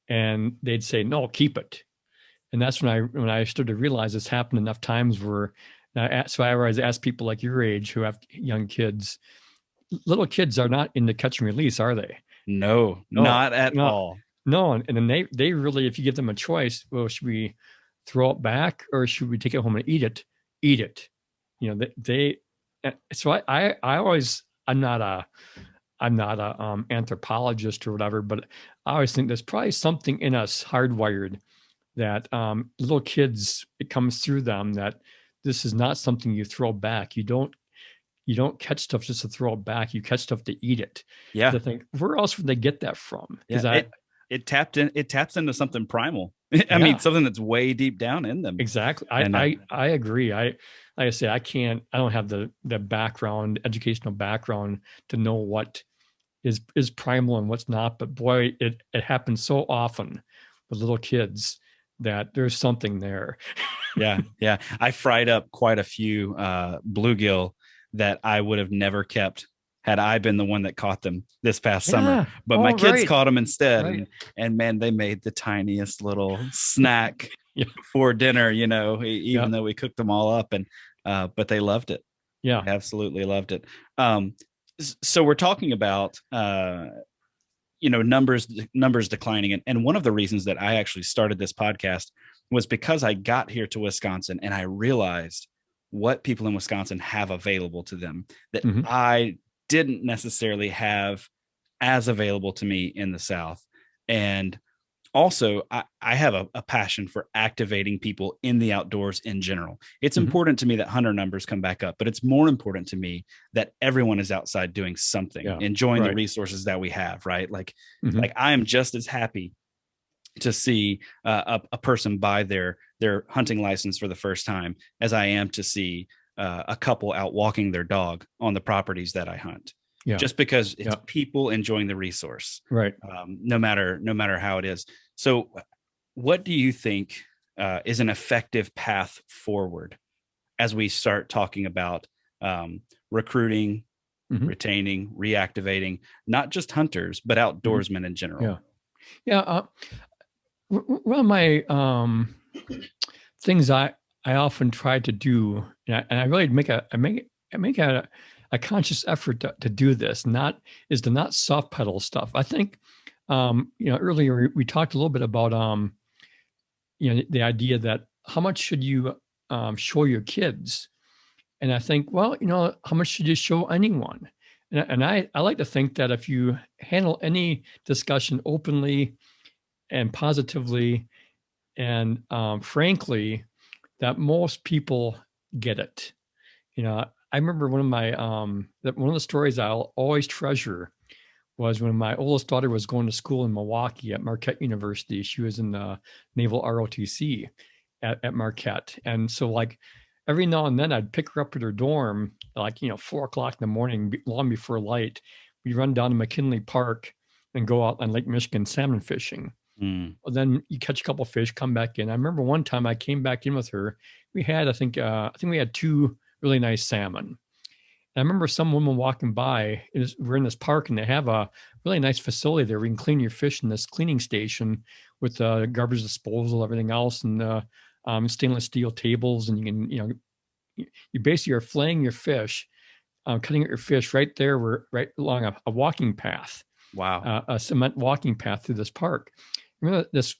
and they'd say, "No, keep it." And that's when I started to realize this happened enough times where. So I always ask people like your age who have young kids. Little kids are not into catch and release, are they? No, not at all. No, and then they really, if you give them a choice, well, should we throw it back or should we take it home and eat it? Eat it. So I always, I'm not a anthropologist or whatever, but I always think there's probably something in us hardwired that little kids, it comes through them that this is not something you throw back. You don't catch stuff just to throw it back. You catch stuff to eat it. Yeah. To think, where else would they get that from? Yeah, it taps into something primal. I mean, something that's way deep down in them. Exactly. I agree. Like I say, I don't have the educational background to know what is primal and what's not, but boy, it happens so often with little kids that there's something there. Yeah, yeah. I fried up quite a few bluegill that I would have never kept had I been the one that caught them this past summer. Yeah. But my Oh, kids right. caught them instead, Right. and man, they made the tiniest little snack Yeah. for dinner. Yeah. Even though we cooked them all up, and but they loved it. Yeah. They absolutely loved it. Um, so we're talking about numbers declining, and one of the reasons that I actually started this podcast was because I got here to Wisconsin and I realized what people in Wisconsin have available to them that Hmm. I didn't necessarily have as available to me in the South. And also I have a passion for activating people in the outdoors in general. It's Hmm. important to me that hunter numbers come back up, but it's more important to me that everyone is outside doing something, Yeah. enjoying the Right. resources that we have, right? Like Hmm. I am just as happy to see a person buy their hunting license for the first time as I am to see a couple out walking their dog on the properties that I hunt. Yeah. Just because it's Yeah. people enjoying the resource, Right. no matter how it is. So, what do you think is an effective path forward as we start talking about recruiting, Hmm. retaining, reactivating not just hunters but Hmm. outdoorsmen in general? Yeah. Yeah. One of my things I often try to do, and I really make a conscious effort to do this. Is to not soft pedal stuff. I think, earlier we talked a little bit about the idea that how much should you show your kids, and I think, well, how much should you show anyone? And I like to think that if you handle any discussion openly and positively and frankly, that most people get it. I remember one of the stories I'll always treasure was when my oldest daughter was going to school in Milwaukee at Marquette University. She was in the Naval ROTC at Marquette. And so like every now and then I'd pick her up at her dorm, like, 4 o'clock in the morning, long before light. We'd run down to McKinley Park and go out on Lake Michigan salmon fishing. Mm. Well, then you catch a couple of fish, come back in. I remember one time I came back in with her. We had, I think we had two really nice salmon. And I remember some woman walking by. We're in this park, and they have a really nice facility there. We can clean your fish in this cleaning station with garbage disposal, everything else, and stainless steel tables. And you can, you basically are filleting your fish, cutting out your fish right there, right along a walking path, Wow. a cement walking path through this park. Remember this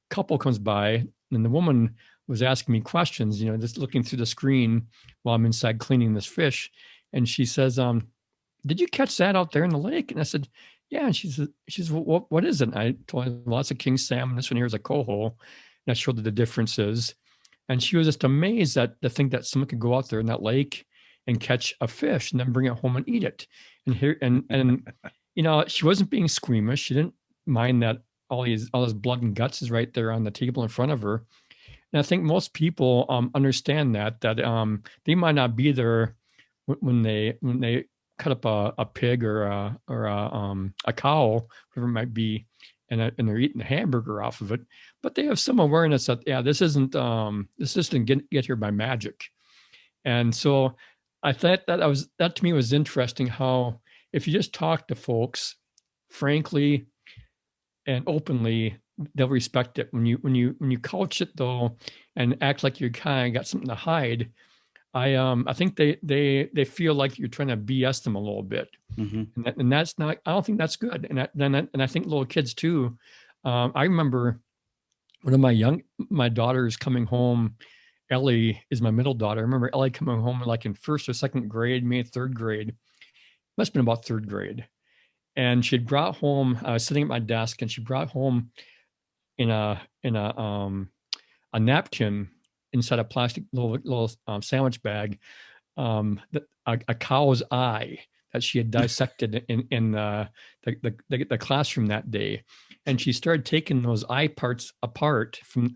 couple comes by, and the woman was asking me questions, just looking through the screen while I'm inside cleaning this fish. And she says, "Did you catch that out there in the lake?" And I said, "Yeah." And she says, well, what is it? And I told her lots of king salmon. This one here is a coho. And I showed her the differences. And she was just amazed at the think that someone could go out there in that lake and catch a fish and then bring it home and eat it. And here and she wasn't being squeamish. She didn't mind that all this blood and guts is right there on the table in front of her. And I think most people understand that they might not be there when they cut up a pig or a cow, whatever it might be, and they're eating a hamburger off of it, but they have some awareness that this didn't get here by magic. And so I thought that to me was interesting, how if you just talk to folks frankly and openly, they'll respect it. When you couch it though and act like you kind of got something to hide, I think they feel like you're trying to BS them a little bit, Mm-hmm. and that's not. I don't think that's good. And I think little kids too. I remember one of my daughters coming home. Ellie is my middle daughter. I remember Ellie coming home like in first or second grade, maybe third grade. Must have been about third grade. And she'd brought home. I was sitting at my desk, and she brought home in a napkin inside a plastic little sandwich bag, a cow's eye that she had dissected in the classroom that day. And she started taking those eye parts apart from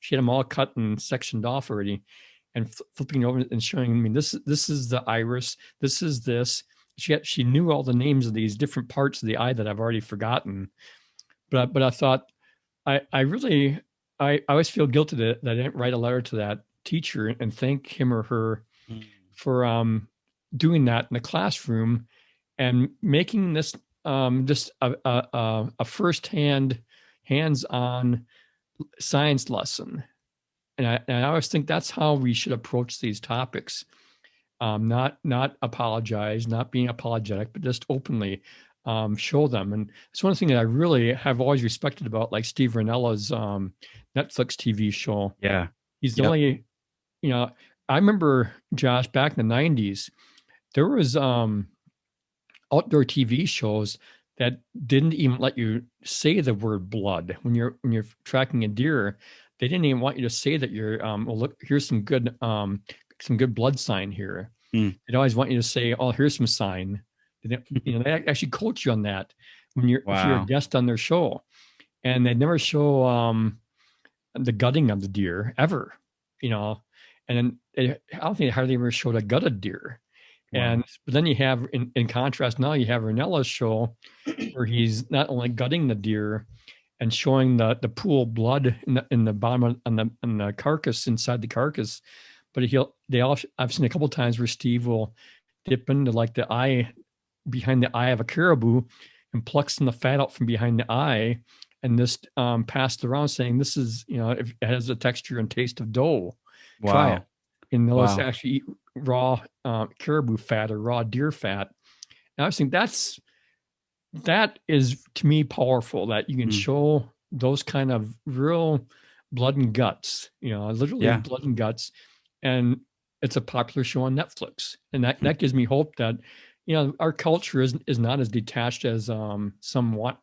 she had them all cut and sectioned off already, and flipping over and showing me this is the iris, this is this. She knew all the names of these different parts of the eye that I've already forgotten. But I thought I really I always feel guilty that I didn't write a letter to that teacher and thank him or her Mm. for doing that in the classroom and making this just a firsthand, hands-on science lesson. And I always think that's how we should approach these topics. Not apologize, not being apologetic, but just openly show them. And it's one thing that I really have always respected about like Steve Rinella's Netflix TV show. Yeah. He's the Yep. only, you know, I remember, Josh, back in the 90s, there was outdoor TV shows that didn't even let you say the word blood when you're tracking a deer. They didn't even want you to say that you're well, look, here's some good blood sign here. Mm. They'd always want you to say, oh, here's some sign. They actually coach you on that when if you're a Wow. guest on their show. And they never show the gutting of the deer ever, and then I don't think they hardly ever showed a gutted deer. Wow. But then you have, in contrast, now you have Rinella's show where he's not only gutting the deer and showing the pool of blood in the bottom of, on the carcass, inside the carcass, but I've seen a couple times where Steve will dip into like the eye, behind the eye of a caribou, and pluck some of the fat out from behind the eye, and this passed around saying this is, if it has the texture and taste of doe, try it. Wow. And they'll Wow. actually eat raw caribou fat or raw deer fat. And I was thinking that is, to me, powerful, that you can show those kind of real blood and guts, literally blood and guts. And it's a popular show on Netflix. And that gives me hope that, our culture is not as detached as some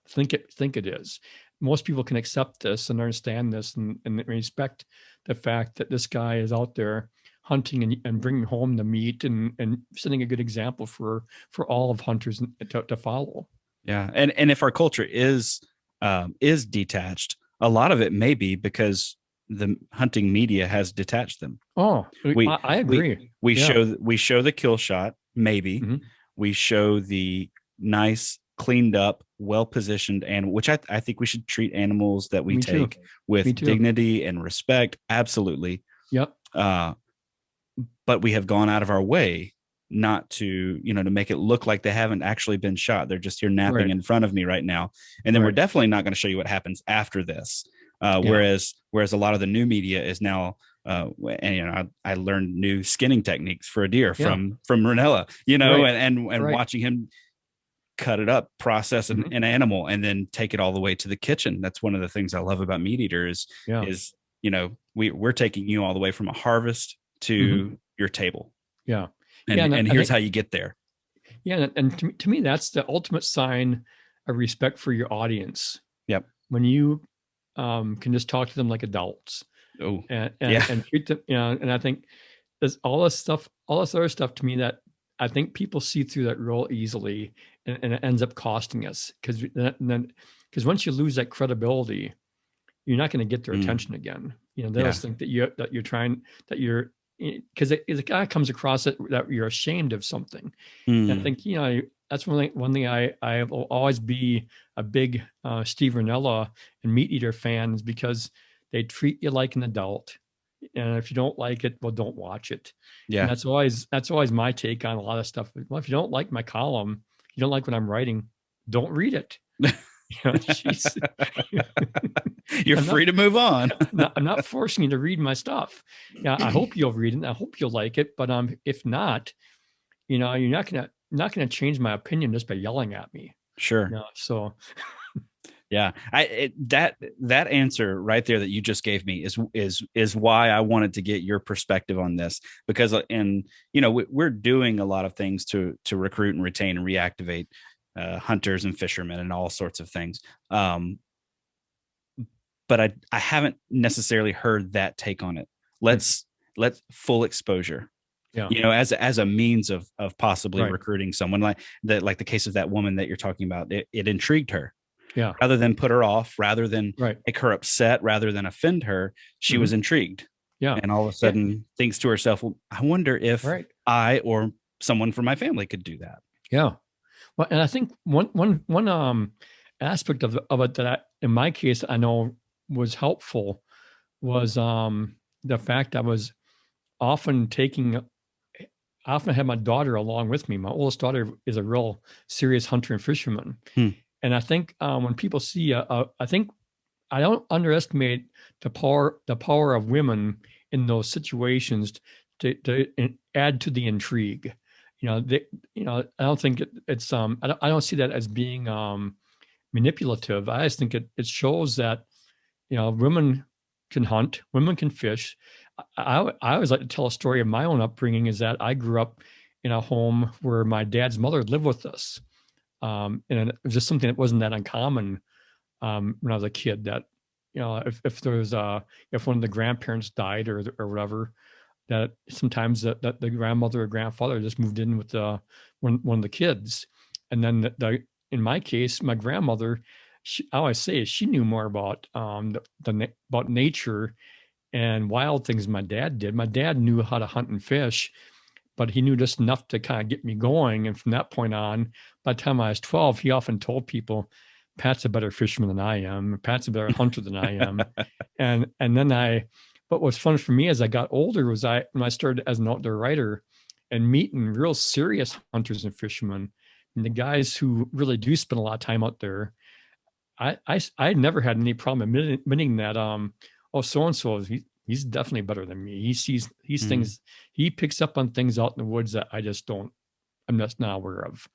think it is. Most people can accept this and understand this and respect the fact that this guy is out there hunting and bringing home the meat and setting a good example for all of hunters to follow. Yeah. And if our culture is detached, a lot of it may be because the hunting media has detached them. Oh, I agree. We show the kill shot, maybe. Mm-hmm. We show the nice, cleaned up, well-positioned animal, which I think we should treat animals that we take with dignity and respect. Absolutely. Yep. But we have gone out of our way not to, to make it look like they haven't actually been shot. They're just here napping in front of me right now. And then we're definitely not going to show you what happens after this. Whereas a lot of the new media is now, and I learned new skinning techniques for a deer from Rinella, and watching him cut it up, process an animal, and then take it all the way to the kitchen. That's one of the things I love about Meat Eater is we're taking you all the way from a harvest to your table. Yeah. And here's how you get there. Yeah. And to me, that's the ultimate sign of respect for your audience. Yep. When you can just talk to them like adults. Oh, and treat them, and I think there's all this other stuff to me that I think people see through that real easily, and it ends up costing us because once you lose that credibility, you're not going to get their attention again. They just think that you're trying, that you're, because it kind of comes across that you're ashamed of something. And I think that's one thing I will always be a big Steve Rinella and Meat Eater fan, is because they treat you like an adult, and if you don't like it, well, don't watch it. Yeah, and that's always my take on a lot of stuff. Well, if you don't like my column, you don't like what I'm writing, don't read it. You're free to move on. I'm not forcing you to read my stuff. Yeah, I hope you'll read it. And I hope you'll like it. But if not, you're not gonna change my opinion just by yelling at me. Sure. So. Yeah, that answer right there that you just gave me is why I wanted to get your perspective on this, because we're doing a lot of things to recruit and retain and reactivate hunters and fishermen and all sorts of things. But I haven't necessarily heard that take on it. Let's full exposure. Yeah. As a means of possibly recruiting someone, like the case of that woman that you're talking about, it intrigued her. Yeah. Rather than put her off, rather than make her upset, rather than offend her, she was intrigued. Yeah. And all of a sudden thinks to herself, well, I wonder if I or someone from my family could do that. Yeah. Well, and I think one aspect of it that in my case, I know was helpful was the fact I was often taking, I often had my daughter along with me. My oldest daughter is a real serious hunter and fisherman. Hmm. And I think when people see, I think I don't underestimate the power of women in those situations to add to the intrigue. I don't think it's I don't see that as being manipulative. I just think it shows that women can hunt, women can fish. I always like to tell a story of my own upbringing. Is that I grew up in a home where my dad's mother lived with us, and it was just something that wasn't that uncommon when I was a kid. That if there was if one of the grandparents died or whatever, that sometimes the grandmother or grandfather just moved in with one of the kids, and then in my case, my grandmother, I always say she knew more about about nature and wild things than my dad did. My dad knew how to hunt and fish, but he knew just enough to kind of get me going. And from that point on, by the time I was 12, he often told people, Pat's a better fisherman than I am. Pat's a better hunter than I am. And then but what's fun for me as I got older was when I started as an outdoor writer and meeting real serious hunters and fishermen, and the guys who really do spend a lot of time out there. I never had any problem admitting that so and so he's definitely better than me. He sees things, he picks up on things out in the woods that I'm just not aware of,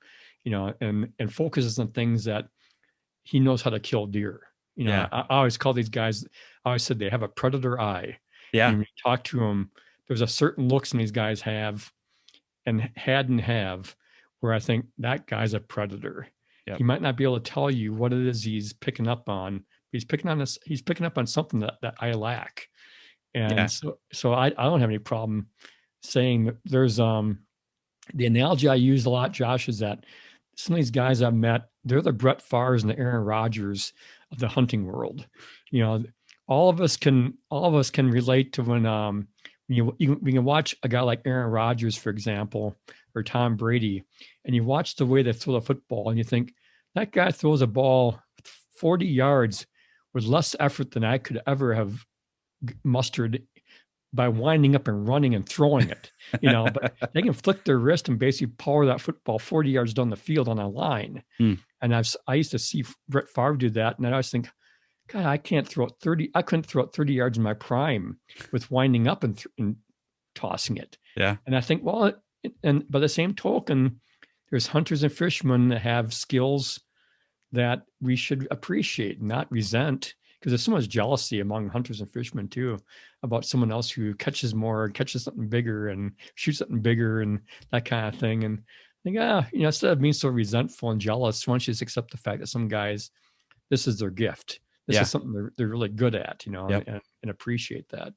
and focuses on things that he knows how to kill deer. I always call these guys, I always said they have a predator eye. Yeah. And when you talk to them, there's a certain looks in these guys have and have where I think that guy's a predator. Yep. He might not be able to tell you what it is he's picking up on. He's picking up on something that I lack. And so I don't have any problem saying that there's the analogy I use a lot, Josh, is that some of these guys I've met, they're the Brett Favres and the Aaron Rodgers of the hunting world. All of us can relate to when we can watch a guy like Aaron Rodgers, for example, or Tom Brady, and you watch the way they throw the football, and you think that guy throws a ball 40 yards with less effort than I could ever have mustered by winding up and running and throwing it. But they can flick their wrist and basically power that football 40 yards down the field on a line. And I used to see Brett Favre do that, and I always think, God, I couldn't throw it 30 yards in my prime with winding up and tossing it. Yeah. And I think, well, and by the same token, there's hunters and fishermen that have skills that we should appreciate, not resent, because there's so much jealousy among hunters and fishermen too about someone else who catches something bigger and shoots something bigger and that kind of thing. And I think, instead of being so resentful and jealous, why don't you just accept the fact that some guys, this is their gift. This is something they're really good at, and appreciate that.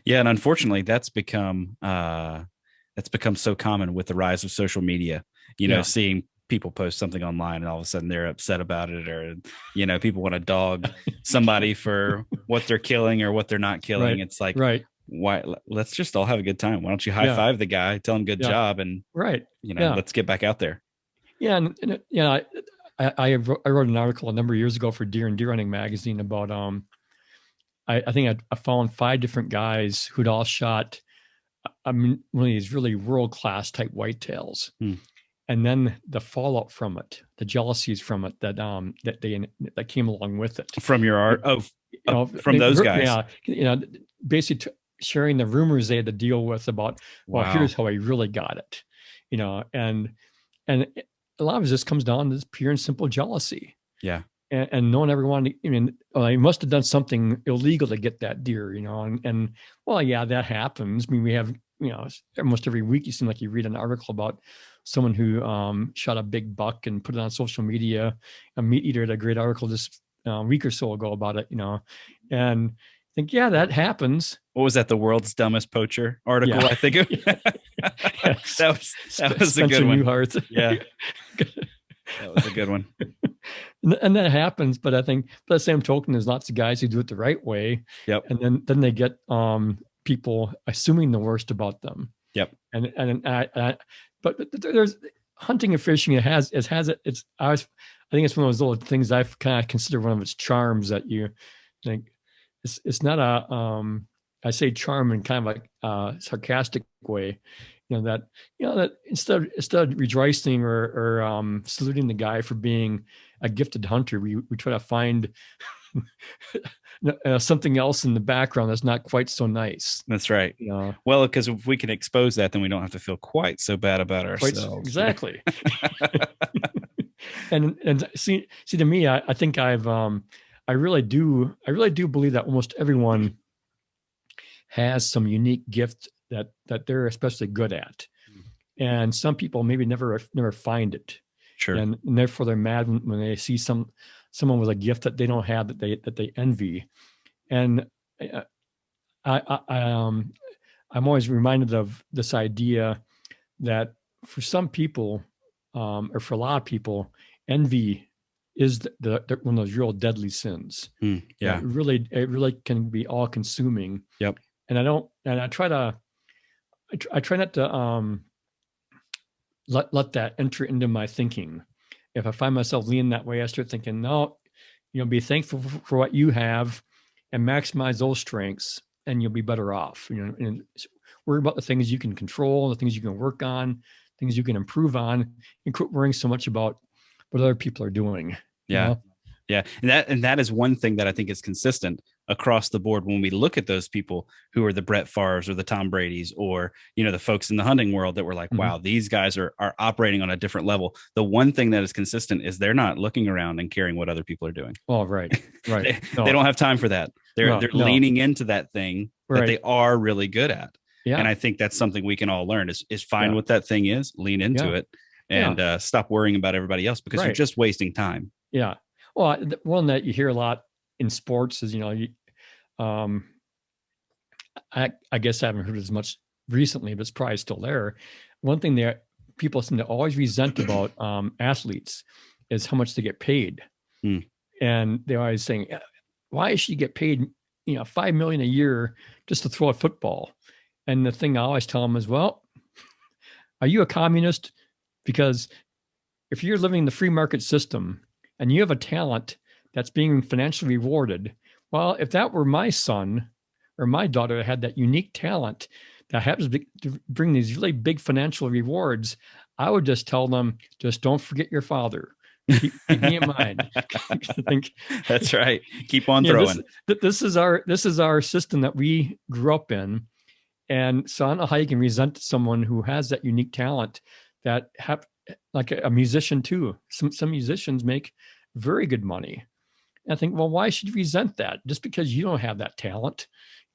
Yeah. And unfortunately that's become so common with the rise of social media, seeing people post something online and all of a sudden they're upset about it, or, people want to dog somebody for what they're killing or what they're not killing. Right. It's like, why? Let's just all have a good time. Why don't you high five the guy, tell him good job, and let's get back out there. Yeah. And I wrote an article a number of years ago for Deer and Deer Hunting magazine about, I think I found 5 different guys who'd all shot one of these really world-class type whitetails. And then the fallout from it, the jealousies from it that came along with it. From your art? From those guys. Yeah. Basically sharing the rumors they had to deal with about, here's how I really got it. And a lot of it just comes down to this pure and simple jealousy. Yeah. And no one ever wanted to, he must have done something illegal to get that deer, and that happens. I mean, we have, almost every week you seem like you read an article about someone who shot a big buck and put it on social media. A meat eater had a great article just a week or so ago about it, and I think, that happens. What was that? The world's dumbest poacher article, I think. That was a good one. Newhart. Yeah. That was a good one. And that happens, but I think by the same token, there's lots of guys who do it the right way. Yep. And then they get people assuming the worst about them. Yep. But there's hunting and fishing. I think it's one of those little things I've kind of considered one of its charms, that you think it's not a I say charm in kind of a sarcastic way, that instead of rejoicing or saluting the guy for being a gifted hunter, we try to find something else in the background that's not quite so nice. That's right. Well, because if we can expose that, then we don't have to feel quite so bad about ourselves. Exactly. and see to me, I think I really do believe that almost everyone has some unique gift that they're especially good at, and some people maybe never find it. Sure. And therefore they're mad when they see someone with a gift that they don't have, that they envy. And I'm always reminded of this idea that for some people, or for a lot of people, envy is one of those real deadly sins. Yeah. It really can be all consuming. Yep. And I try not to let that enter into my thinking. If I find myself leaning that way, I start thinking, no, be thankful for what you have and maximize those strengths, and you'll be better off. And worry about the things you can control, the things you can work on, things you can improve on, and quit worrying so much about what other people are doing. Yeah. Yeah. And that is one thing that I think is consistent across the board when we look at those people who are the Brett Favres or the Tom Brady's, or, the folks in the hunting world that were like, wow, these guys are operating on a different level. The one thing that is consistent is they're not looking around and caring what other people are doing. Oh, right. they don't have time for that. They're leaning into that thing that they are really good at. Yeah. And I think that's something we can all learn is find what that thing is, lean into it, and stop worrying about everybody else, because you're just wasting time. Yeah. Well, the one that you hear a lot in sports is, I guess I haven't heard as much recently, but it's probably still there. One thing that people seem to always resent about athletes is how much they get paid. And they're always saying, why should you get paid, $5 million a year just to throw a football? And the thing I always tell them is, well, are you a communist? Because if you're living in the free market system and you have a talent that's being financially rewarded, well, if that were my son or my daughter that had that unique talent that happens to bring these really big financial rewards, I would just tell them, just don't forget your father. Keep me in mind. I think, that's right. Keep on throwing. This is our system that we grew up in. And so I don't know how you can resent someone who has that unique talent that like a musician too. Some musicians make very good money. And I think, well, why should you resent that? Just because you don't have that talent?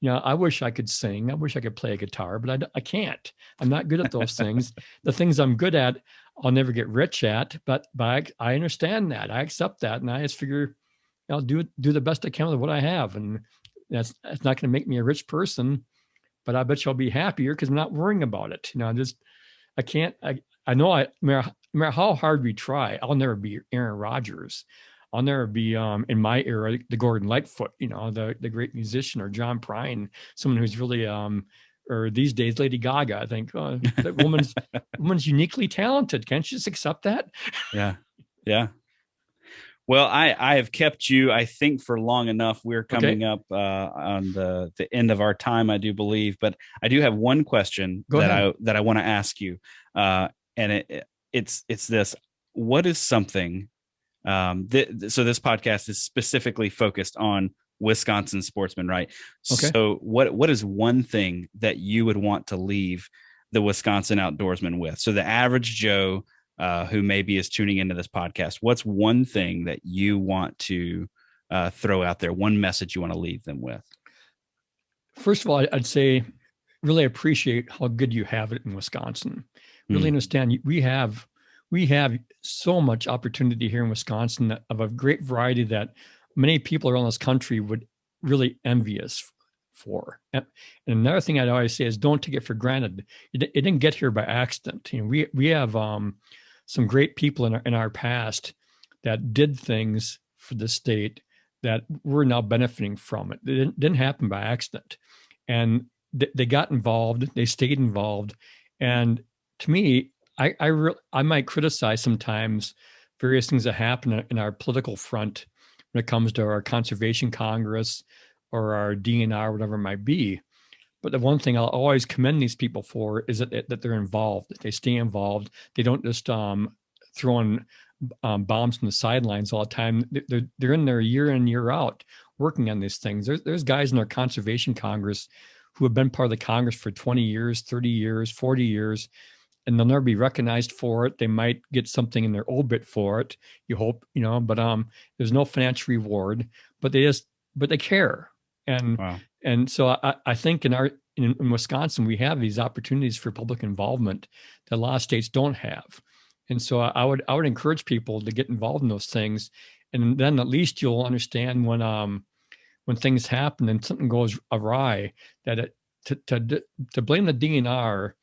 I wish I could sing. I wish I could play a guitar, but I can't. I'm not good at those things. The things I'm good at, I'll never get rich at, but I understand that. I accept that. And I just figure I'll do the best I can with what I have. And that's not going to make me a rich person, but I bet you I'll be happier because I'm not worrying about it. I can't, I know no matter how hard we try, I'll never be Aaron Rodgers. I'll never be, in my era, the Gordon Lightfoot, the great musician, or John Prine, someone who's really, or these days, Lady Gaga. I think that woman's uniquely talented. Can't you just accept that? Yeah. Yeah. Well, I have kept you, I think, for long enough. We're coming up on the end of our time, I do believe, but I do have one question that I want to ask you. And it's this: what is something, so this podcast is specifically focused on Wisconsin sportsmen, right? Okay. So what is one thing that you would want to leave the Wisconsin outdoorsman with? So the average Joe who maybe is tuning into this podcast, what's one thing that you want to throw out there, one message you want to leave them with? First of all, I'd say really appreciate how good you have it in Wisconsin. Really understand we have so much opportunity here in Wisconsin of a great variety that many people around this country would really envy us for. And another thing I'd always say is don't take it for granted. It didn't get here by accident. We have some great people in our past that did things for the state that we're now benefiting from. It didn't happen by accident. And they got involved, they stayed involved. And to me, I might criticize sometimes various things that happen in our political front when it comes to our conservation Congress, or our DNR, whatever it might be. But the one thing I'll always commend these people for is that they're involved, that they stay involved. They don't just throwing bombs from the sidelines all the time. They're in there year in, year out working on these things. There's guys in our conservation Congress who have been part of the Congress for 20 years, 30 years, 40 years, and they'll never be recognized for it. They might get something in their obit for it, you hope, but there's no financial reward, but they care. And Wow. and so I think in Wisconsin, we have these opportunities for public involvement that a lot of states don't have. And so I would encourage people to get involved in those things. And then at least you'll understand when things happen and something goes awry, that to blame the DNR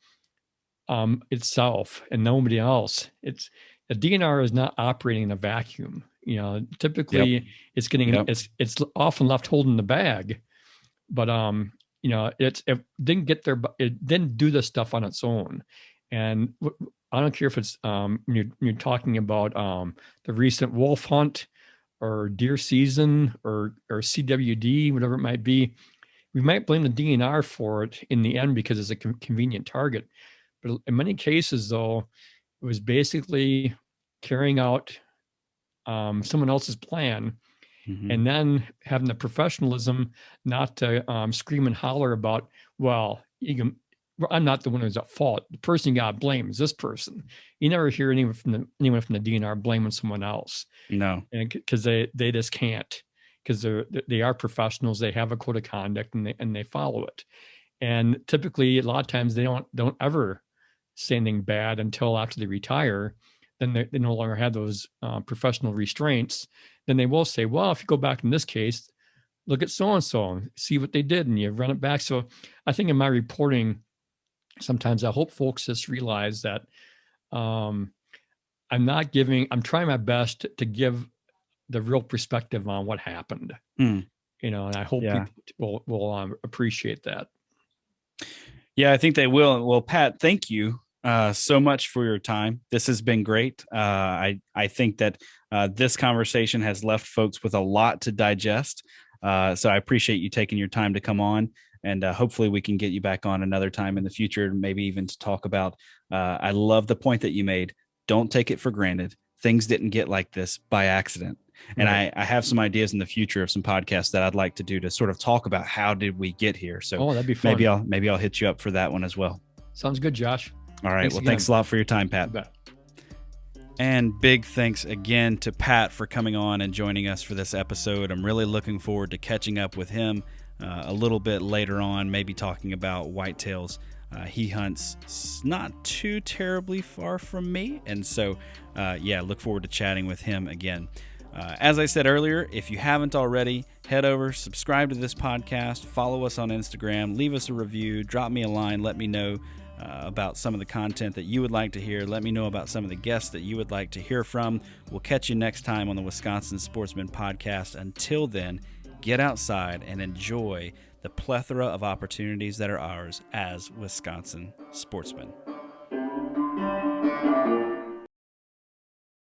itself and nobody else. The DNR is not operating in a vacuum. Typically it's getting it's often left holding the bag, but it didn't get there. It didn't do this stuff on its own. And I don't care if it's you're talking about the recent wolf hunt or deer season or CWD, whatever it might be. We might blame the DNR for it in the end because it's a convenient target. But in many cases, though, it was basically carrying out someone else's plan, and then having the professionalism not to scream and holler about, well, I'm not the one who's at fault. The person you got to blame is this person. You never hear anyone from the DNR blaming someone else. No, and because they just can't, because they are professionals. They have a code of conduct and they follow it. And typically, a lot of times they don't ever say anything bad until after they retire. Then they no longer have those professional restraints. Then they will say, well, if you go back in this case, look at so-and-so and see what they did, and you run it back. So I think in my reporting, sometimes I hope folks just realize that I'm trying my best to give the real perspective on what happened, and I hope people will appreciate that. Yeah, I think they will. Well, Pat, thank you so much for your time. This has been great. I think that this conversation has left folks with a lot to digest. So I appreciate you taking your time to come on, and hopefully we can get you back on another time in the future, maybe even to talk about, I love the point that you made. Don't take it for granted. Things didn't get like this by accident. And right. I have some ideas in the future of some podcasts that I'd like to do to sort of talk about how did we get here. So that'd be fun. Maybe I'll hit you up for that one as well. Sounds good, Josh. All right. Thanks a lot for your time, Pat. And big thanks again to Pat for coming on and joining us for this episode. I'm really looking forward to catching up with him a little bit later on, maybe talking about whitetails. He hunts not too terribly far from me. And so, look forward to chatting with him again. As I said earlier, if you haven't already, head over, subscribe to this podcast, follow us on Instagram, leave us a review, drop me a line, let me know about some of the content that you would like to hear. Let me know about some of the guests that you would like to hear from. We'll catch you next time on the Wisconsin Sportsman Podcast. Until then, get outside and enjoy the plethora of opportunities that are ours as Wisconsin sportsmen.